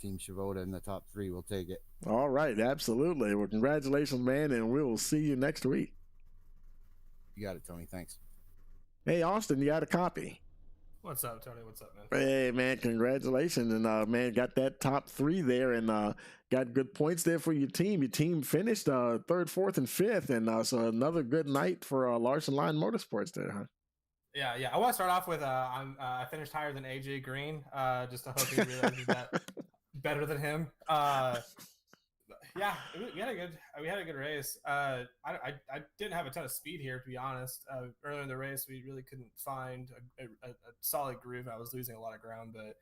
Team Shavoda in the top 3 will take it. All right, absolutely. Well, congratulations, man, and we will see you next week. You got it, Tony. Thanks. Hey, Austin, you got a copy? What's up, Tony? What's up, man? Hey, man, congratulations. And, man, got that top 3 there and got good points there for your team. Your team finished 3rd, 4th, and 5th. And so another good night for Larson Line Motorsports there, huh? Yeah. I want to start off with I finished higher than AJ Green, just to hope he realizes that better than him. Yeah, we had a good race. I didn't have a ton of speed here, to be honest. Earlier in the race, we really couldn't find a solid groove. I was losing a lot of ground, but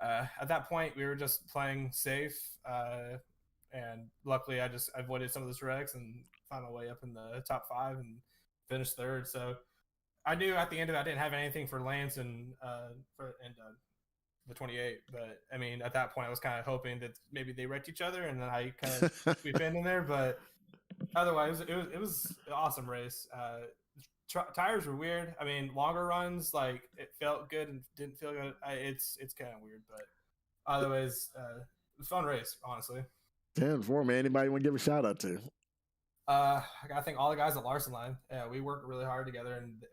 at that point, we were just playing safe. And luckily, I just avoided some of those wrecks and found my way up in the top 5 and finished 3rd. So I knew at the end of it, I didn't have anything for Lance and the 28, but I mean, at that point, I was kind of hoping that maybe they wrecked each other and then I kind of sweep in there. But otherwise, it was an awesome race. Tires were weird. I mean, longer runs, like it felt good and didn't feel good. It's kind of weird, but otherwise, fun race, honestly. 10-4, man. Anybody want to give a shout out to? I gotta thank all the guys at Larson Line. Yeah, we worked really hard together, and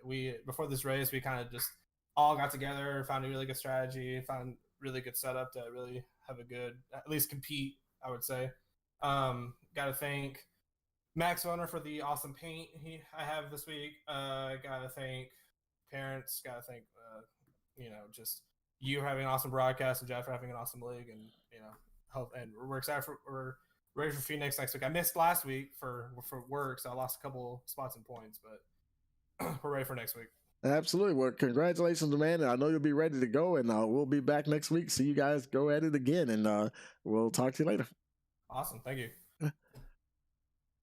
before this race, we kind of just all got together, found a really good strategy, found really good setup to really have a good, at least compete, I would say. Got to thank Max Owner for the awesome paint I have this week. Got to thank parents. Got to thank, just you having an awesome broadcast and Jeff for having an awesome league, and hope. And we're excited we're ready for Phoenix next week. I missed last week for work, so I lost a couple spots and points, but we're ready for next week. Absolutely. Well, congratulations, man. I know you'll be ready to go, and we'll be back next week. See you guys go at it again, and we'll talk to you later. Awesome. Thank you.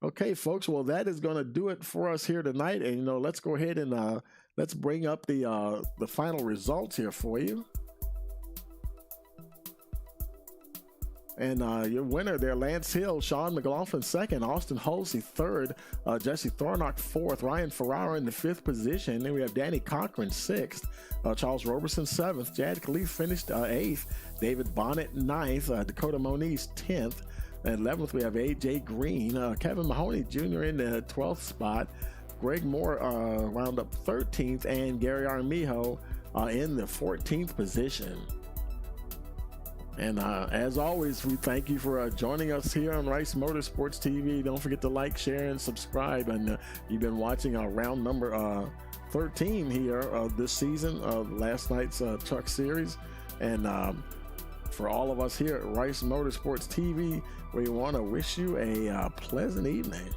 Okay, folks. Well, that is going to do it for us here tonight. And, let's go ahead and let's bring up the final results here for you. And your winner there, Lance Hill, Sean McLaughlin second, Austin Halsey third, Jesse Thornock fourth, Ryan Ferrara in the fifth position. Then we have Danny Cochran sixth, Charles Roberson seventh, Jad Khalif finished eighth, David Bonnet ninth, Dakota Moniz 10th, and 11th we have AJ Green, Kevin Mahoney Jr. in the 12th spot, Greg Moore wound up 13th, and Gary Armijo in the 14th position. And as always, we thank you for joining us here on Rice Motorsports TV. Don't forget to like, share, and subscribe. And you've been watching our round number 13 here this season of last night's Truck Series. And for all of us here at Rice Motorsports TV, we want to wish you a pleasant evening.